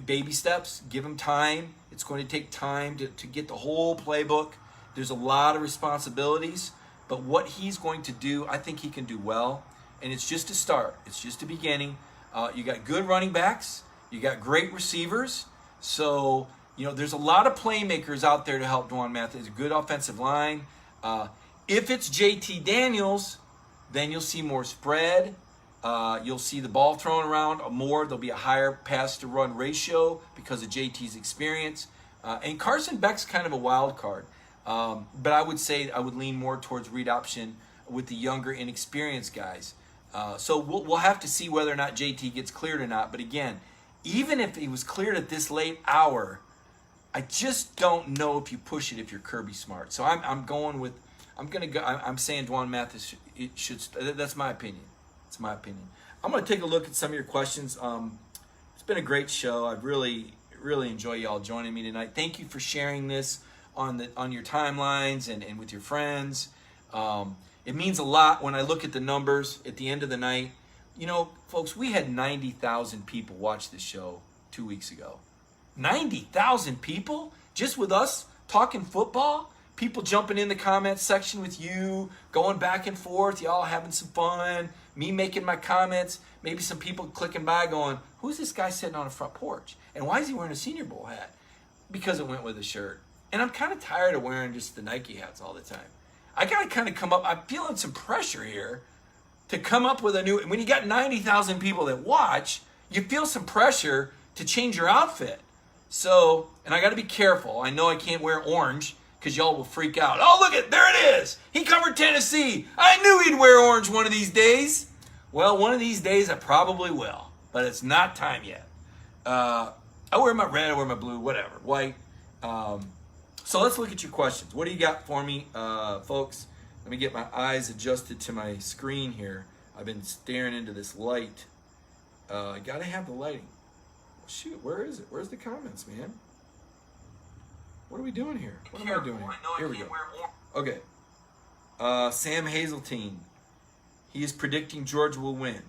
baby steps, give him time. It's going to take time to get the whole playbook. There's a lot of responsibilities. But what he's going to do, I think he can do well. And it's just a start. It's just a beginning. You got good running backs. You got great receivers. So, there's a lot of playmakers out there to help Dwan Mathis. A good offensive line. If it's JT Daniels, then you'll see more spread. You'll see the ball thrown around more. There'll be a higher pass-to-run ratio because of JT's experience. And Carson Beck's kind of a wild card. But I would say I would lean more towards read option with the younger, inexperienced guys. So we'll have to see whether or not JT gets cleared or not. But again, even if he was cleared at this late hour, I just don't know if you push it if you're Kirby Smart. So I'm saying Dwan Mathis should. That's my opinion. It's my opinion. I'm going to take a look at some of your questions. It's been a great show. I really enjoy y'all joining me tonight. Thank you for sharing this on your timelines and with your friends. It means a lot when I look at the numbers at the end of the night. Folks, we had 90,000 people watch this show 2 weeks ago. 90,000 people just with us talking football. People jumping in the comments section with you, going back and forth, y'all having some fun, me making my comments, maybe some people clicking by going, who's this guy sitting on a front porch? And why is he wearing a Senior Bowl hat? Because it went with the shirt. And I'm kind of tired of wearing just the Nike hats all the time. I got to kind of come up, I'm feeling some pressure here to come up with a new, when you got 90,000 people that watch, you feel some pressure to change your outfit. So, and I got to be careful. I know I can't wear orange because y'all will freak out. Oh, look at, there it is. He covered Tennessee. I knew he'd wear orange one of these days. Well, one of these days I probably will, but it's not time yet. I wear my red, I wear my blue, whatever, white. So let's look at your questions. What do you got for me, folks? Let me get my eyes adjusted to my screen here. I've been staring into this light. I gotta have the lighting. Shoot, where is it? Where's the comments, man? What are we doing here? What am I doing here? Here we go. Okay. Sam Hazeltine. He is predicting Georgia will win.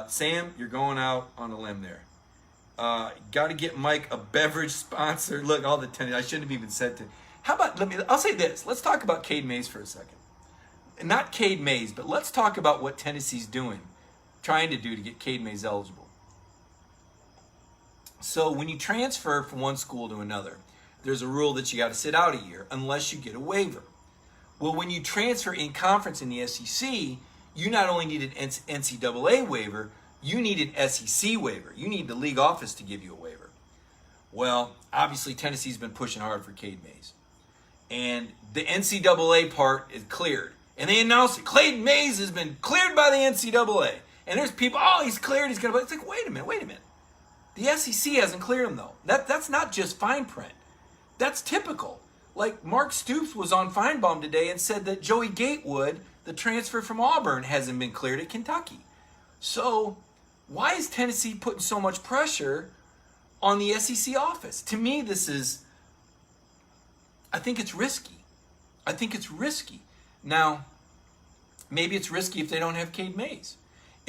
Sam, you're going out on a limb there. Got to get Mike a beverage sponsor. Look, all the tennis. I shouldn't have even said to. How about, I'll say this. Let's talk about Cade Mays for a second. Not Cade Mays, but let's talk about what Tennessee's doing, trying to do to get Cade Mays eligible. So when you transfer from one school to another, there's a rule that you got to sit out a year unless you get a waiver. Well, when you transfer in conference in the SEC, you not only need an NCAA waiver, you need an SEC waiver. You need the league office to give you a waiver. Well, obviously Tennessee's been pushing hard for Cade Mays. And the NCAA part is cleared. And they announced it. Cade Mays has been cleared by the NCAA. And there's people, oh, he's cleared, he's going to, it's like, wait a minute. The SEC hasn't cleared him, though. That's not just fine print. That's typical. Like Mark Stoops was on Feinbaum today and said that Joey Gatewood, the transfer from Auburn, hasn't been cleared at Kentucky. So why is Tennessee putting so much pressure on the SEC office? To me, I think it's risky. Now, maybe it's risky if they don't have Cade Mays.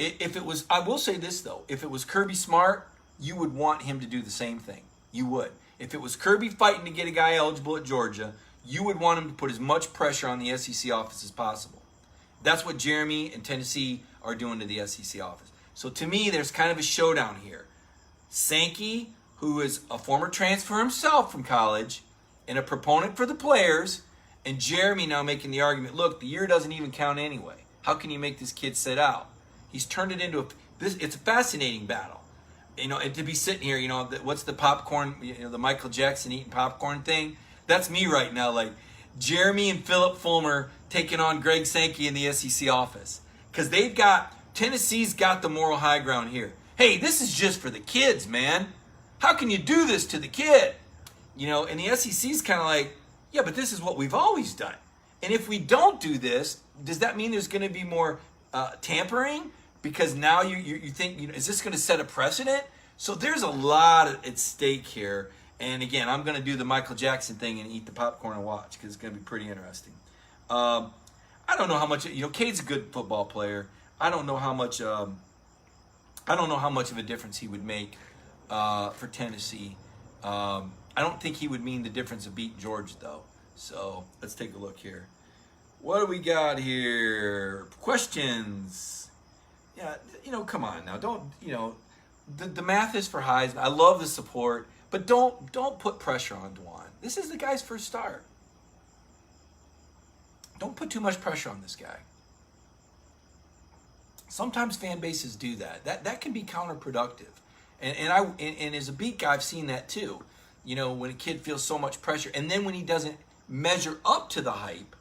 If it was, I will say this though, if it was Kirby Smart you would want him to do the same thing. You would. If it was Kirby fighting to get a guy eligible at Georgia, you would want him to put as much pressure on the SEC office as possible. That's what Jeremy and Tennessee are doing to the SEC office. So to me, there's kind of a showdown here. Sankey, who is a former transfer himself from college and a proponent for the players, and Jeremy now making the argument, look, the year doesn't even count anyway. How can you make this kid sit out? He's turned it into it's a fascinating battle. And to be sitting here, what's the popcorn, the Michael Jackson eating popcorn thing? That's me right now, like Jeremy and Philip Fulmer taking on Greg Sankey in the SEC office. Because Tennessee's got the moral high ground here. Hey, this is just for the kids, man. How can you do this to the kid? And the SEC's kind of like, yeah, but this is what we've always done. And if we don't do this, does that mean there's going to be more tampering? Because now you think, is this going to set a precedent? So there's a lot at stake here. And again, I'm going to do the Michael Jackson thing and eat the popcorn and watch because it's going to be pretty interesting. I don't know how much, Cade's a good football player. I don't know how much of a difference he would make for Tennessee. I don't think he would mean the difference of beating Georgia, though. So let's take a look here. What do we got here? Questions. Yeah, come on now. Don't, the math is for Heisman. I love the support, but don't put pressure on Dwan. This is the guy's first start. Don't put too much pressure on this guy. Sometimes fan bases do that. That can be counterproductive. And as a beat guy, I've seen that too. When a kid feels so much pressure, and then when he doesn't measure up to the hype,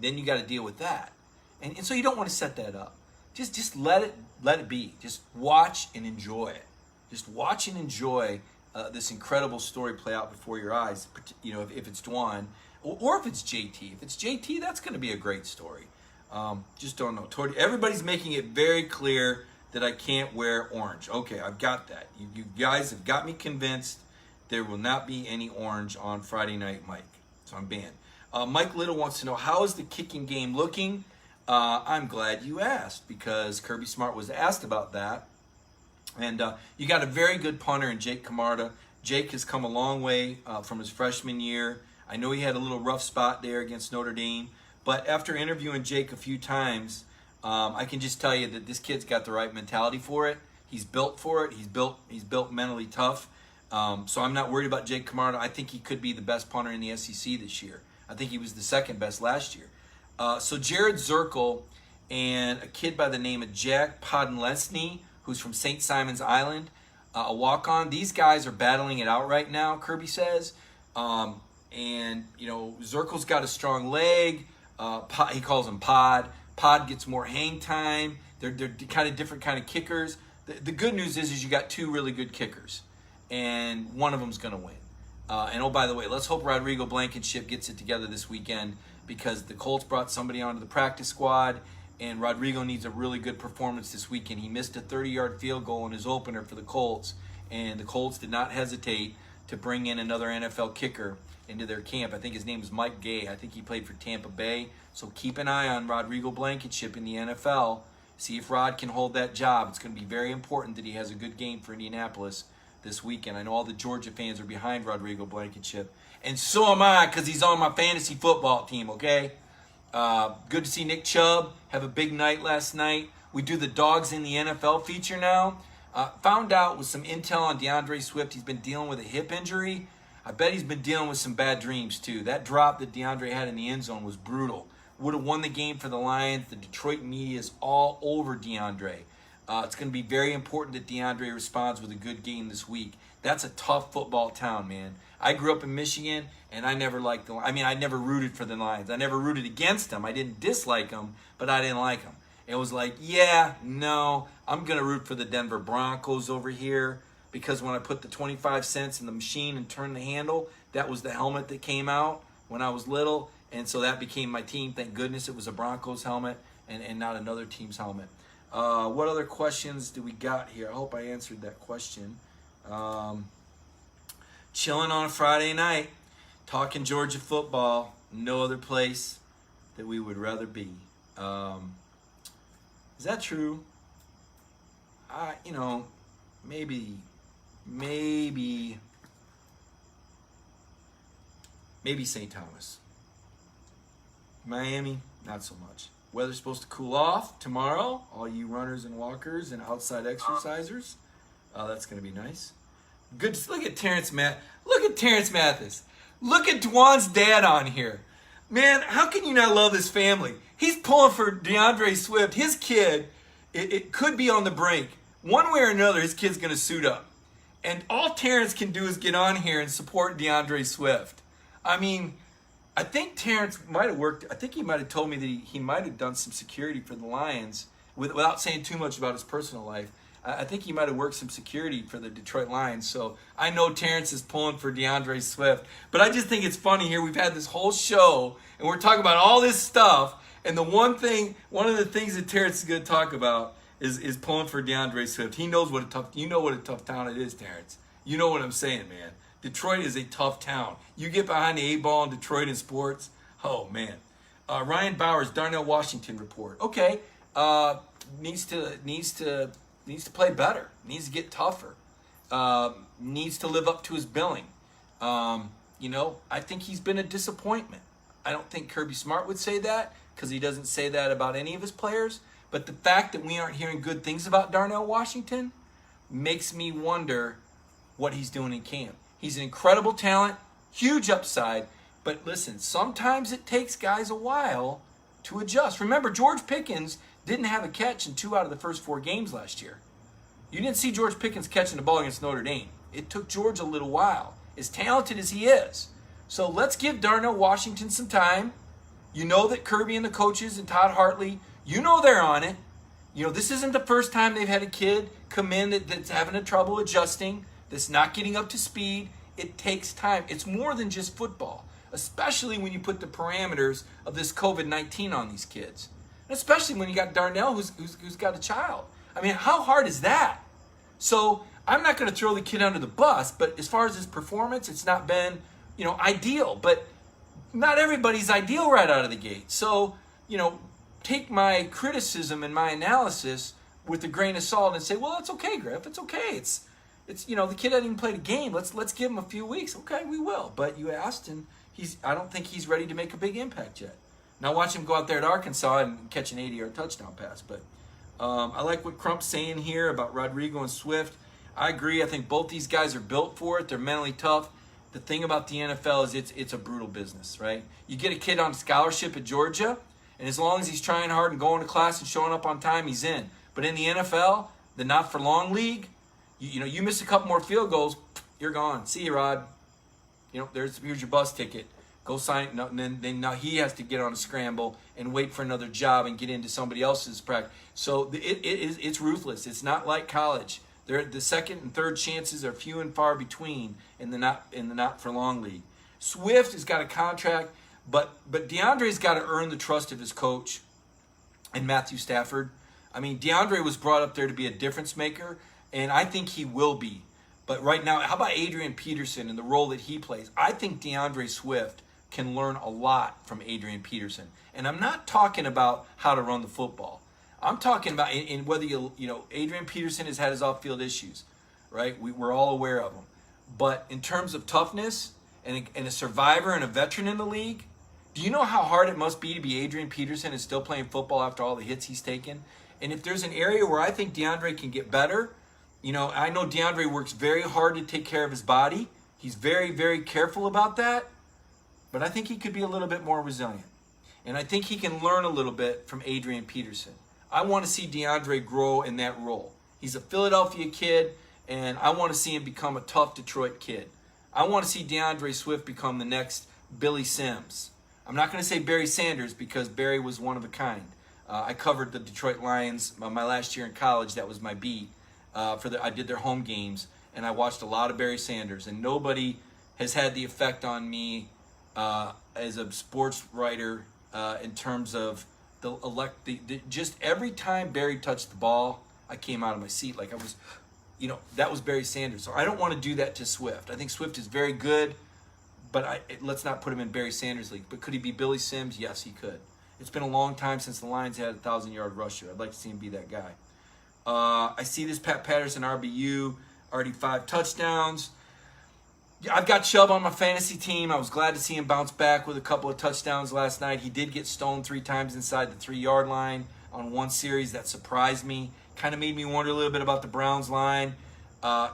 then you got to deal with that. And so you don't want to set that up. Just let it be. Just watch and enjoy it. Just watch and enjoy this incredible story play out before your eyes. If it's Dwan or if it's JT. If it's JT, that's going to be a great story. Just don't know. Everybody's making it very clear that I can't wear orange. Okay, I've got that. You guys have got me convinced there will not be any orange on Friday Night Mike. So I'm banned. Mike Little wants to know, how is the kicking game looking? I'm glad you asked because Kirby Smart was asked about that. And you got a very good punter in Jake Camarda. Jake has come a long way from his freshman year. I know he had a little rough spot there against Notre Dame. But after interviewing Jake a few times, I can just tell you that this kid's got the right mentality for it. He's built for it. He's built mentally tough. So I'm not worried about Jake Camarda. I think he could be the best punter in the SEC this year. I think he was the second best last year. So Jared Zirkle and a kid by the name of Jack Podlesny, who's from St. Simon's Island, a walk-on. These guys are battling it out right now, Kirby says. Zirkle's got a strong leg. He calls him Pod. Pod gets more hang time. They're kind of different kind of kickers. The good news is you got two really good kickers, and one of them's going to win. And oh, by the way, let's hope Rodrigo Blankenship gets it together this weekend because the Colts brought somebody onto the practice squad, and Rodrigo needs a really good performance this weekend. He missed a 30-yard field goal in his opener for the Colts, and the Colts did not hesitate to bring in another NFL kicker into their camp. I think his name is Mike Gay. I think he played for Tampa Bay. So keep an eye on Rodrigo Blankenship in the NFL. See if Rod can hold that job. It's going to be very important that he has a good game for Indianapolis this weekend. I know all the Georgia fans are behind Rodrigo Blankenship. And so am I because he's on my fantasy football team, okay? Good to see Nick Chubb have a big night last night. We do the Dogs in the NFL feature now. Found out with some intel on DeAndre Swift, he's been dealing with a hip injury. I bet he's been dealing with some bad dreams too. That drop that DeAndre had in the end zone was brutal. Would have won the game for the Lions. The Detroit media is all over DeAndre. It's going to be very important that DeAndre responds with a good game this week. That's a tough football town, man. I grew up in Michigan, and I never I never rooted for the Lions. I never rooted against them. I didn't dislike them, but I didn't like them. It was like, I'm going to root for the Denver Broncos over here because when I put the 25 cents in the machine and turned the handle, that was the helmet that came out when I was little. And so that became my team. Thank goodness it was a Broncos helmet and not another team's helmet. What other questions do we got here? I hope I answered that question. Chilling on a Friday night, talking Georgia football. No other place that we would rather be. Is that true? Maybe maybe St. Thomas. Miami, not so much. Weather's supposed to cool off tomorrow. All you runners and walkers and outside exercisers. That's going to be nice. Good. Look at Terrence Mathis. Look at Dwan's dad on here. Man, how can you not love his family? He's pulling for DeAndre Swift. His kid, it could be on the brink. One way or another, his kid's going to suit up. And all Terrence can do is get on here and support DeAndre Swift. I mean, I think Terrence might have worked. I think he might have told me that he might have done some security for the Lions without saying too much about his personal life. I think he might have worked some security for the Detroit Lions. So I know Terrence is pulling for DeAndre Swift. But I just think it's funny here. We've had this whole show, and we're talking about all this stuff. And one of the things that Terrence is going to talk about is pulling for DeAndre Swift. He knows what a tough town it is, Terrence. You know what I'm saying, man. Detroit is a tough town. You get behind the 8-ball in Detroit in sports, oh, man. Ryan Bowers, Darnell Washington report. Okay, needs to play better. Needs to get tougher. Needs to live up to his billing. I think he's been a disappointment. I don't think Kirby Smart would say that because he doesn't say that about any of his players. But the fact that we aren't hearing good things about Darnell Washington makes me wonder what he's doing in camp. He's an incredible talent, huge upside. But listen, sometimes it takes guys a while to adjust. Remember, George Pickens didn't have a catch in 2 out of the first 4 games last year. You didn't see George Pickens catching the ball against Notre Dame. It took George a little while, as talented as he is. So let's give Darnell Washington some time. You know that Kirby and the coaches and Todd Hartley, you know they're on it. This isn't the first time they've had a kid come in that's having a trouble adjusting, that's not getting up to speed. It takes time. It's more than just football, especially when you put the parameters of this COVID-19 on these kids. And especially when you got Darnell who's got a child. I mean, how hard is that? So I'm not going to throw the kid under the bus, but as far as his performance, it's not been, ideal. But not everybody's ideal right out of the gate. So, take my criticism and my analysis with a grain of salt and say, well, it's okay, Griff. It's okay. It's the kid hasn't even played a game. Let's give him a few weeks. Okay, we will. But you asked, and I don't think he's ready to make a big impact yet. Now watch him go out there at Arkansas and catch an 80-yard touchdown pass. But I like what Crump's saying here about Rodrigo and Swift. I agree. I think both these guys are built for it. They're mentally tough. The thing about the NFL is it's a brutal business, right? You get a kid on scholarship at Georgia, and as long as he's trying hard and going to class and showing up on time, he's in. But in the NFL, the not-for-long league, you miss a couple more field goals, you're gone. See you, Rod. Here's your bus ticket. Go sign. No, and then now he has to get on a scramble and wait for another job and get into somebody else's practice. So it's ruthless. It's not like college. The second and third chances are few and far between in the not for long league. Swift has got a contract, but DeAndre's got to earn the trust of his coach and Matthew Stafford. I mean, DeAndre was brought up there to be a difference maker, and I think he will be. But right now, how about Adrian Peterson and the role that he plays? I think DeAndre Swift can learn a lot from Adrian Peterson. And I'm not talking about how to run the football. I'm talking about in whether Adrian Peterson has had his off-field issues, right? We're all aware of them. But in terms of toughness and a survivor and a veteran in the league, do you know how hard it must be to be Adrian Peterson and still playing football after all the hits he's taken? And if there's an area where I think DeAndre can get better, I know DeAndre works very hard to take care of his body. He's very, very careful about that. But I think he could be a little bit more resilient. And I think he can learn a little bit from Adrian Peterson. I want to see DeAndre grow in that role. He's a Philadelphia kid, and I want to see him become a tough Detroit kid. I want to see DeAndre Swift become the next Billy Sims. I'm not going to say Barry Sanders because Barry was one of a kind. I covered the Detroit Lions my last year in college. That was my beat. I did their home games, and I watched a lot of Barry Sanders. And nobody has had the effect on me as a sports writer in terms of just every time Barry touched the ball, I came out of my seat like I was, that was Barry Sanders. So I don't want to do that to Swift. I think Swift is very good, but let's not put him in Barry Sanders' league. But could he be Billy Sims? Yes, he could. It's been a long time since the Lions had a 1,000-yard rusher. I'd like to see him be that guy. I see this Pat Patterson RBU. already 5 touchdowns. I've got Chubb on my fantasy team. I was glad to see him bounce back with a couple of touchdowns last night. He did get stoned 3 times inside the 3-yard line on one series. That surprised me. Kind of made me wonder a little bit about the Browns line.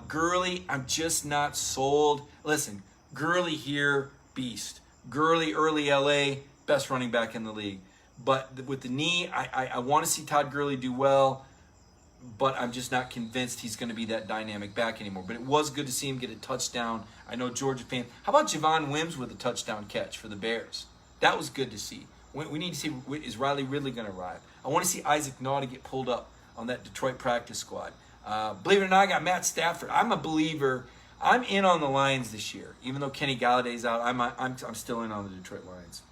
Gurley, I'm just not sold. Listen, Gurley here, beast. Gurley, early LA, best running back in the league. But with the knee, I want to see Todd Gurley do well, but I'm just not convinced he's going to be that dynamic back anymore. But it was good to see him get a touchdown. I know Georgia fans. How about Javon Wims with a touchdown catch for the Bears? That was good to see. We need to see, is Riley Ridley going to arrive? I want to see Isaac Nauta get pulled up on that Detroit practice squad. Believe it or not, I got Matt Stafford. I'm a believer. I'm in on the Lions this year. Even though Kenny Galladay's out, I'm still in on the Detroit Lions.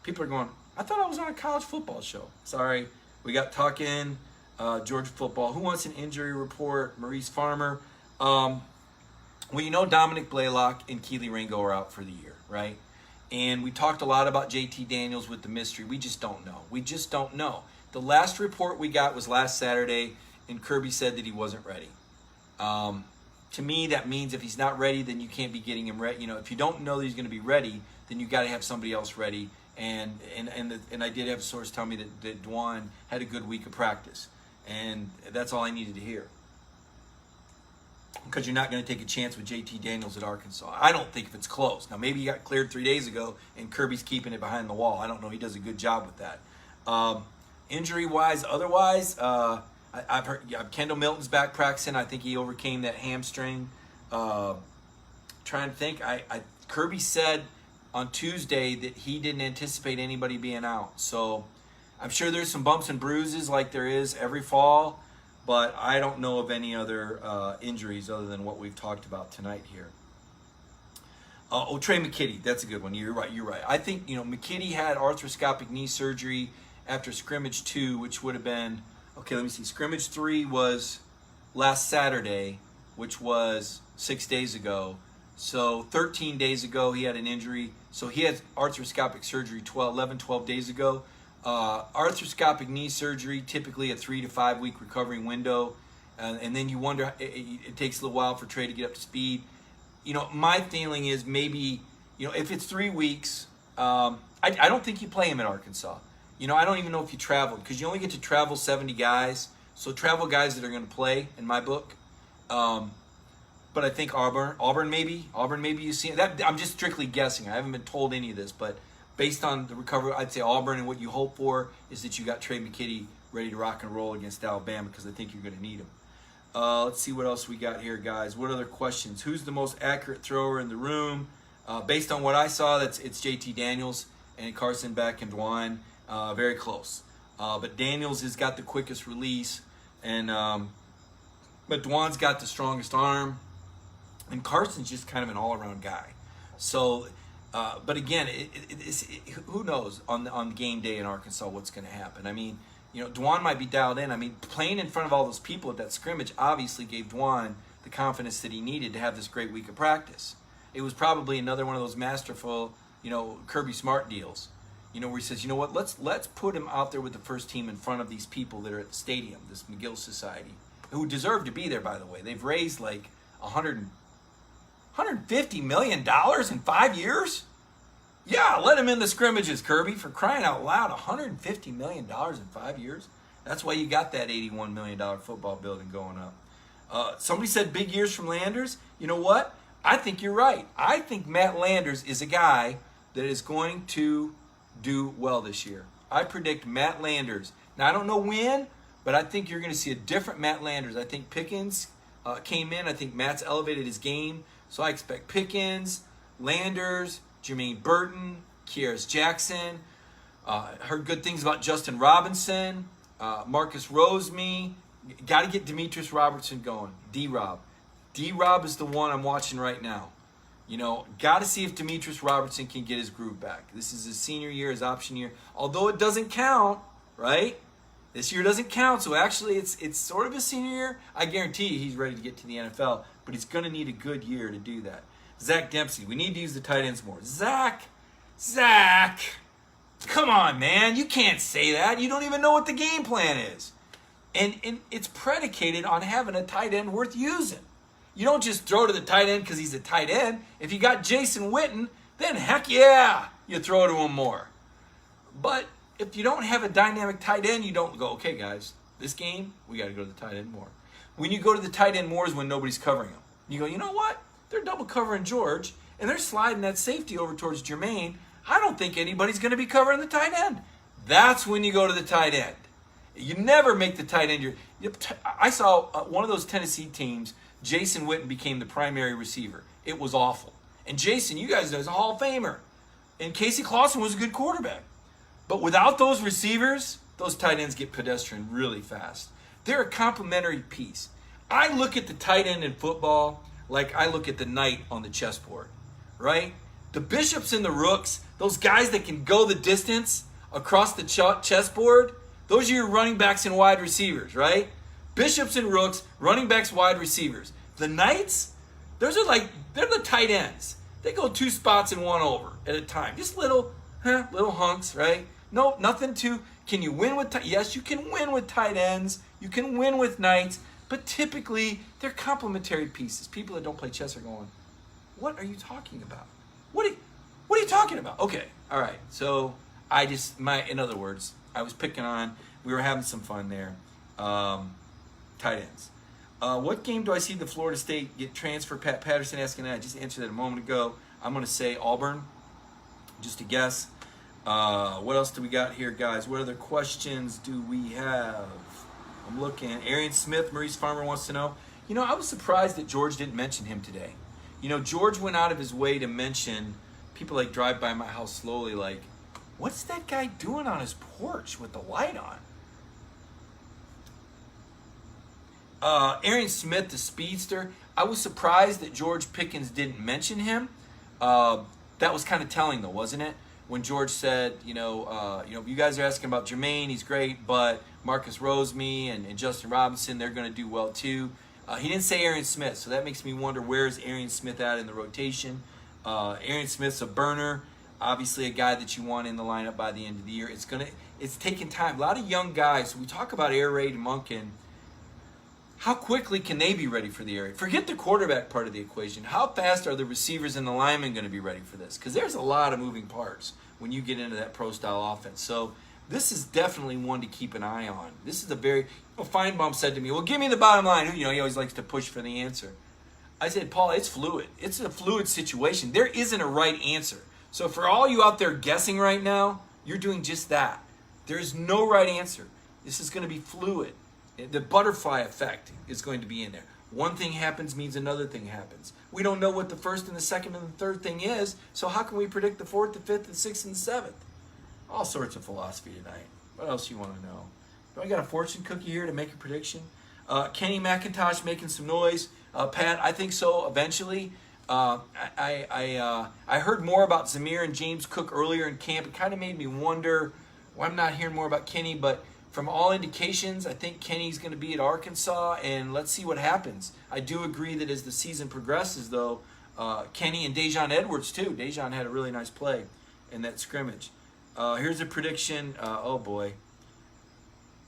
People are going, I thought I was on a college football show. Sorry. We got talking Georgia football. Who wants an injury report? Maurice Farmer. Well, you know Dominic Blaylock and Keely Ringo are out for the year, right? And we talked a lot about JT Daniels with the mystery. We just don't know. We just don't know. The last report we got was last Saturday, and Kirby said that he wasn't ready. To me, that means if he's not ready, then you can't be getting him ready. You know, if you don't know that he's going to be ready, then you got to have somebody else ready. And I did have a source tell me that Dwan had a good week of practice, and that's all I needed to hear. Because you're not going to take a chance with JT Daniels at Arkansas. I don't think if it's close. Now, maybe he got cleared 3 days ago, and Kirby's keeping it behind the wall. I don't know. He does a good job with that. Injury-wise, otherwise, I've heard Kendall Milton's back practicing. I think he overcame that hamstring. Trying to think. Kirby said on Tuesday that he didn't anticipate anybody being out. So I'm sure there's some bumps and bruises like there is every fall, but I don't know of any other injuries other than what we've talked about tonight here. Trey McKitty, that's a good one. You're right. I think, McKitty had arthroscopic knee surgery after scrimmage 2, which would have been, okay, let me see. Scrimmage 3 was last Saturday, which was 6 days ago. So 13 days ago, he had an injury. So he had arthroscopic surgery 12 days ago. Arthroscopic knee surgery, typically a 3 to 5 week recovery window. And then you wonder, it takes a little while for Trey to get up to speed. My feeling is maybe, if it's 3 weeks, I don't think you play him at Arkansas. I don't even know if you traveled, because you only get to travel 70 guys. So travel guys that are going to play, in my book. But I think Auburn maybe you see that. I'm just strictly guessing. I haven't been told any of this, but based on the recovery, I'd say Auburn, and what you hope for is that you got Trey McKitty ready to rock and roll against Alabama, because I think you're going to need him. Let's see what else we got here, guys. What other questions? Who's the most accurate thrower in the room? Based on what I saw, it's JT Daniels and Carson Beck and Dwan. Very close. But Daniels has got the quickest release, and but Dwan's got the strongest arm. And Carson's just kind of an all-around guy. So, but again, who knows on game day in Arkansas what's going to happen? I mean, Dwan might be dialed in. I mean, playing in front of all those people at that scrimmage obviously gave Dwan the confidence that he needed to have this great week of practice. It was probably another one of those masterful, Kirby Smart deals, where he says, you know what, let's put him out there with the first team in front of these people that are at the stadium, this McGill Society, who deserve to be there, by the way. They've raised like $150 million in 5 years? Yeah, let him in the scrimmages, Kirby, for crying out loud. $150 million in 5 years? That's why you got that $81 million football building going up. Somebody said big years from Landers. You know what? I think you're right. I think Matt Landers is a guy that is going to do well this year. I predict Matt Landers. Now, I don't know when, but I think you're going to see a different Matt Landers. I think Pickens came in. I think Matt's elevated his game. So I expect Pickens, Landers, Jermaine Burton, Kieras Jackson. Heard good things about Justin Robinson, Marcus Roseme. Got to get Demetrius Robertson going. D-Rob. D-Rob is the one I'm watching right now. Got to see if Demetrius Robertson can get his groove back. This is his senior year, his option year. Although it doesn't count, right? This year doesn't count, so actually it's sort of his senior year. I guarantee you he's ready to get to the NFL, but he's going to need a good year to do that. Zach Dempsey, we need to use the tight ends more. Zach, come on, man. You can't say that. You don't even know what the game plan is. And it's predicated on having a tight end worth using. You don't just throw to the tight end because he's a tight end. If you got Jason Witten, then heck yeah, you throw to him more. But if you don't have a dynamic tight end, you don't go, okay, guys, this game, we got to go to the tight end more. When you go to the tight end more is when nobody's covering him. You go, you know what? They're double covering George, and they're sliding that safety over towards Jermaine. I don't think anybody's going to be covering the tight end. That's when you go to the tight end. You never make the tight end. I saw one of those Tennessee teams, Jason Witten became the primary receiver. It was awful. And Jason, you guys know, is a Hall of Famer. And Casey Clausen was a good quarterback. But without those receivers, those tight ends get pedestrian really fast. They're a complementary piece. I look at the tight end in football like I look at the knight on the chessboard, right? The bishops and the rooks, those guys that can go the distance across the chessboard, those are your running backs and wide receivers, right? Bishops and rooks, running backs, wide receivers. The knights, those are they're the tight ends. They go 2 spots and 1 over at a time. Just little hunks, right? No, nothing too. Can you win with yes, you can win with tight ends. You can win with knights. But typically, they're complementary pieces. People that don't play chess are going, what are you talking about? What are you talking about? Okay, all right. So in other words, I was picking on, we were having some fun there. Tight ends. What game do I see the Florida State get transferred? Pat Patterson asking that. I just answered that a moment ago. I'm going to say Auburn, just a guess. What else do we got here, guys? What other questions do we have? I'm looking. Arian Smith, Maurice Farmer wants to know. I was surprised that George didn't mention him today. George went out of his way to mention people drive by my house slowly like, what's that guy doing on his porch with the light on? Arian Smith, the speedster. I was surprised that George Pickens didn't mention him. That was kind of telling, though, wasn't it? When George said, you guys are asking about Jermaine, he's great, but Marcus Roseme and Justin Robinson, they're going to do well too. He didn't say Arian Smith, so that makes me wonder, where's Arian Smith at in the rotation? Arian Smith's a burner, obviously a guy that you want in the lineup by the end of the year. It's taking time. A lot of young guys. We talk about air raid and Monken. How quickly can they be ready for the air raid? Forget the quarterback part of the equation. How fast are the receivers and the linemen going to be ready for this? Because there's a lot of moving parts when you get into that pro-style offense. So this is definitely one to keep an eye on. This is a very... Feinbaum said to me, well, give me the bottom line. He always likes to push for the answer. I said, Paul, it's fluid. It's a fluid situation. There isn't a right answer. So for all you out there guessing right now, you're doing just that. There is no right answer. This is going to be fluid. The butterfly effect is going to be in there. One thing happens means another thing happens. We don't know what the first and the second and the third thing is, so how can we predict the fourth, the fifth, the sixth, and the seventh? All sorts of philosophy tonight. What else you want to know? Do I got a fortune cookie here to make a prediction? Kenny McIntosh making some noise. Pat, I think so eventually. I heard more about Zamir and James Cook earlier in camp. It kind of made me wonder why I'm not hearing more about Kenny, but from all indications, I think Kenny's going to be at Arkansas, and let's see what happens. I do agree that as the season progresses, though, Kenny and Dejon Edwards, too. Dejon had a really nice play in that scrimmage. Here's a prediction. Oh, boy.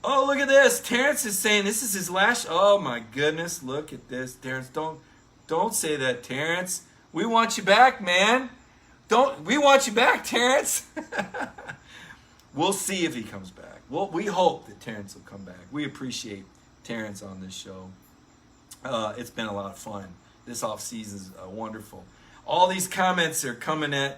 Oh, look at this. Terrence is saying this is his last. Oh, my goodness. Look at this. Terrence, don't say that, Terrence. We want you back, man. We want you back, Terrence. We'll see if he comes back. Well, we hope that Terrence will come back. We appreciate Terrence on this show. It's been a lot of fun. This off season is wonderful. All these comments are coming in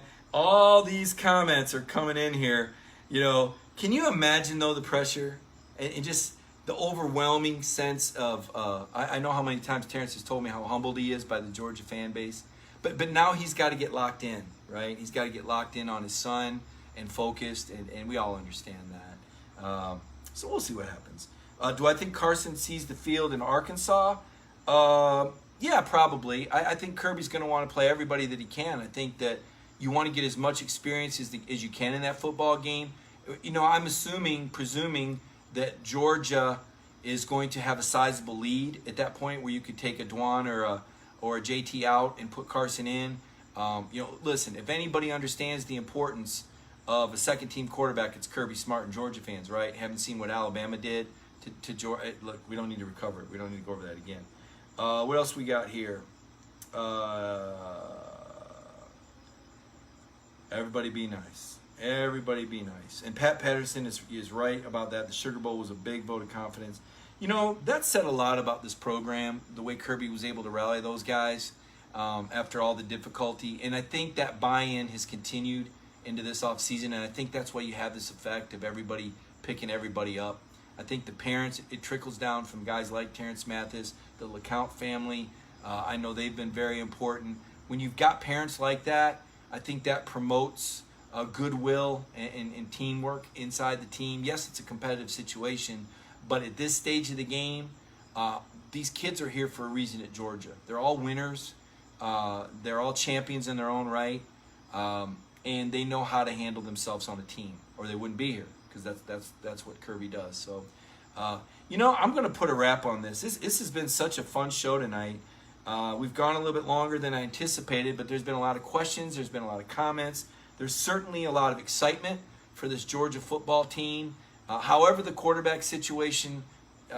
here. Can you imagine, though, the pressure and just the overwhelming sense of, I know how many times Terrence has told me how humbled he is by the Georgia fan base, but now he's got to get locked in, right? He's got to get locked in on his son and focused, and we all understand that. So we'll see what happens. Do I think Carson sees the field in Arkansas? Yeah, probably. I think Kirby's going to want to play everybody that he can. I think that you want to get as much experience as you can in that football game. I'm presuming that Georgia is going to have a sizable lead at that point where you could take a Dwan or a JT out and put Carson in. Listen, if anybody understands the importance of a second-team quarterback, it's Kirby Smart and Georgia fans, right? Haven't seen what Alabama did to Georgia. Look, we don't need to recover it. We don't need to go over that again. What else we got here? Everybody be nice. Everybody be nice. And Pat Patterson is right about that. The Sugar Bowl was a big vote of confidence. You know, that said a lot about this program, the way Kirby was able to rally those guys after all the difficulty. And I think that buy-in has continued into this offseason, and I think that's why you have this effect of everybody picking everybody up. I think the parents, it trickles down from guys like Terrence Mathis, the LeCount family. I know they've been very important. When you've got parents like that, I think that promotes goodwill and teamwork inside the team. Yes, it's a competitive situation, but at this stage of the game, these kids are here for a reason at Georgia. They're all winners. They're all champions in their own right, and they know how to handle themselves on a team, or they wouldn't be here, because that's what Kirby does. So, you know, I'm going to put a wrap on this. This has been such a fun show tonight. We've gone a little bit longer than I anticipated, but there's been a lot of questions. There's been a lot of comments. There's certainly a lot of excitement for this Georgia football team. However the quarterback situation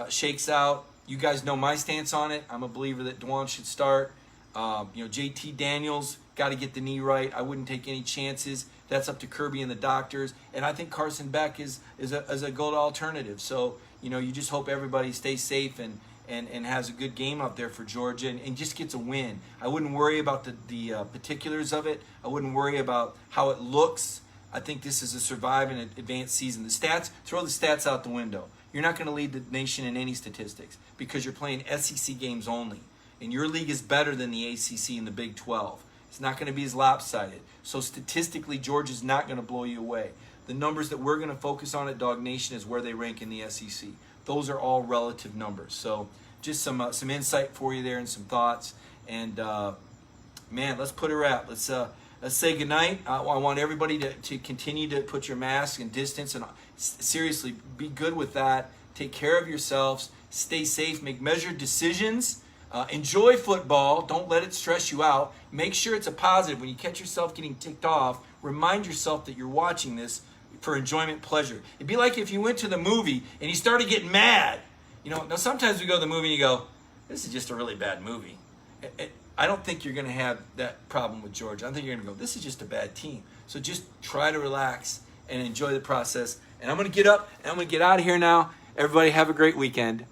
shakes out, you guys know my stance on it. I'm a believer that Dwan should start. JT Daniels got to get the knee right. I wouldn't take any chances. That's up to Kirby and the doctors. And I think Carson Beck is a good alternative. So, you just hope everybody stays safe and has a good game out there for Georgia and just gets a win. I wouldn't worry about the particulars of it. I wouldn't worry about how it looks. I think this is a survive and advanced season. The stats, throw the stats out the window. You're not going to lead the nation in any statistics because you're playing SEC games only. And your league is better than the ACC and the Big 12. It's not going to be as lopsided. So statistically, Georgia's not going to blow you away. The numbers that we're going to focus on at Dog Nation is where they rank in the SEC. Those are all relative numbers. So just some insight for you there and some thoughts. And, man, let's put a wrap. Let's say goodnight. I want everybody to continue to put your mask and distance. And seriously, be good with that. Take care of yourselves. Stay safe. Make measured decisions. Enjoy football. Don't let it stress you out. Make sure it's a positive. When you catch yourself getting ticked off, remind yourself that you're watching this for enjoyment, pleasure. It'd be like if you went to the movie and you started getting mad. Now sometimes we go to the movie and you go, this is just a really bad movie. I don't think you're going to have that problem with Georgia. I think you're going to go, this is just a bad team. So just try to relax and enjoy the process. And I'm going to get up and I'm going to get out of here now. Everybody have a great weekend.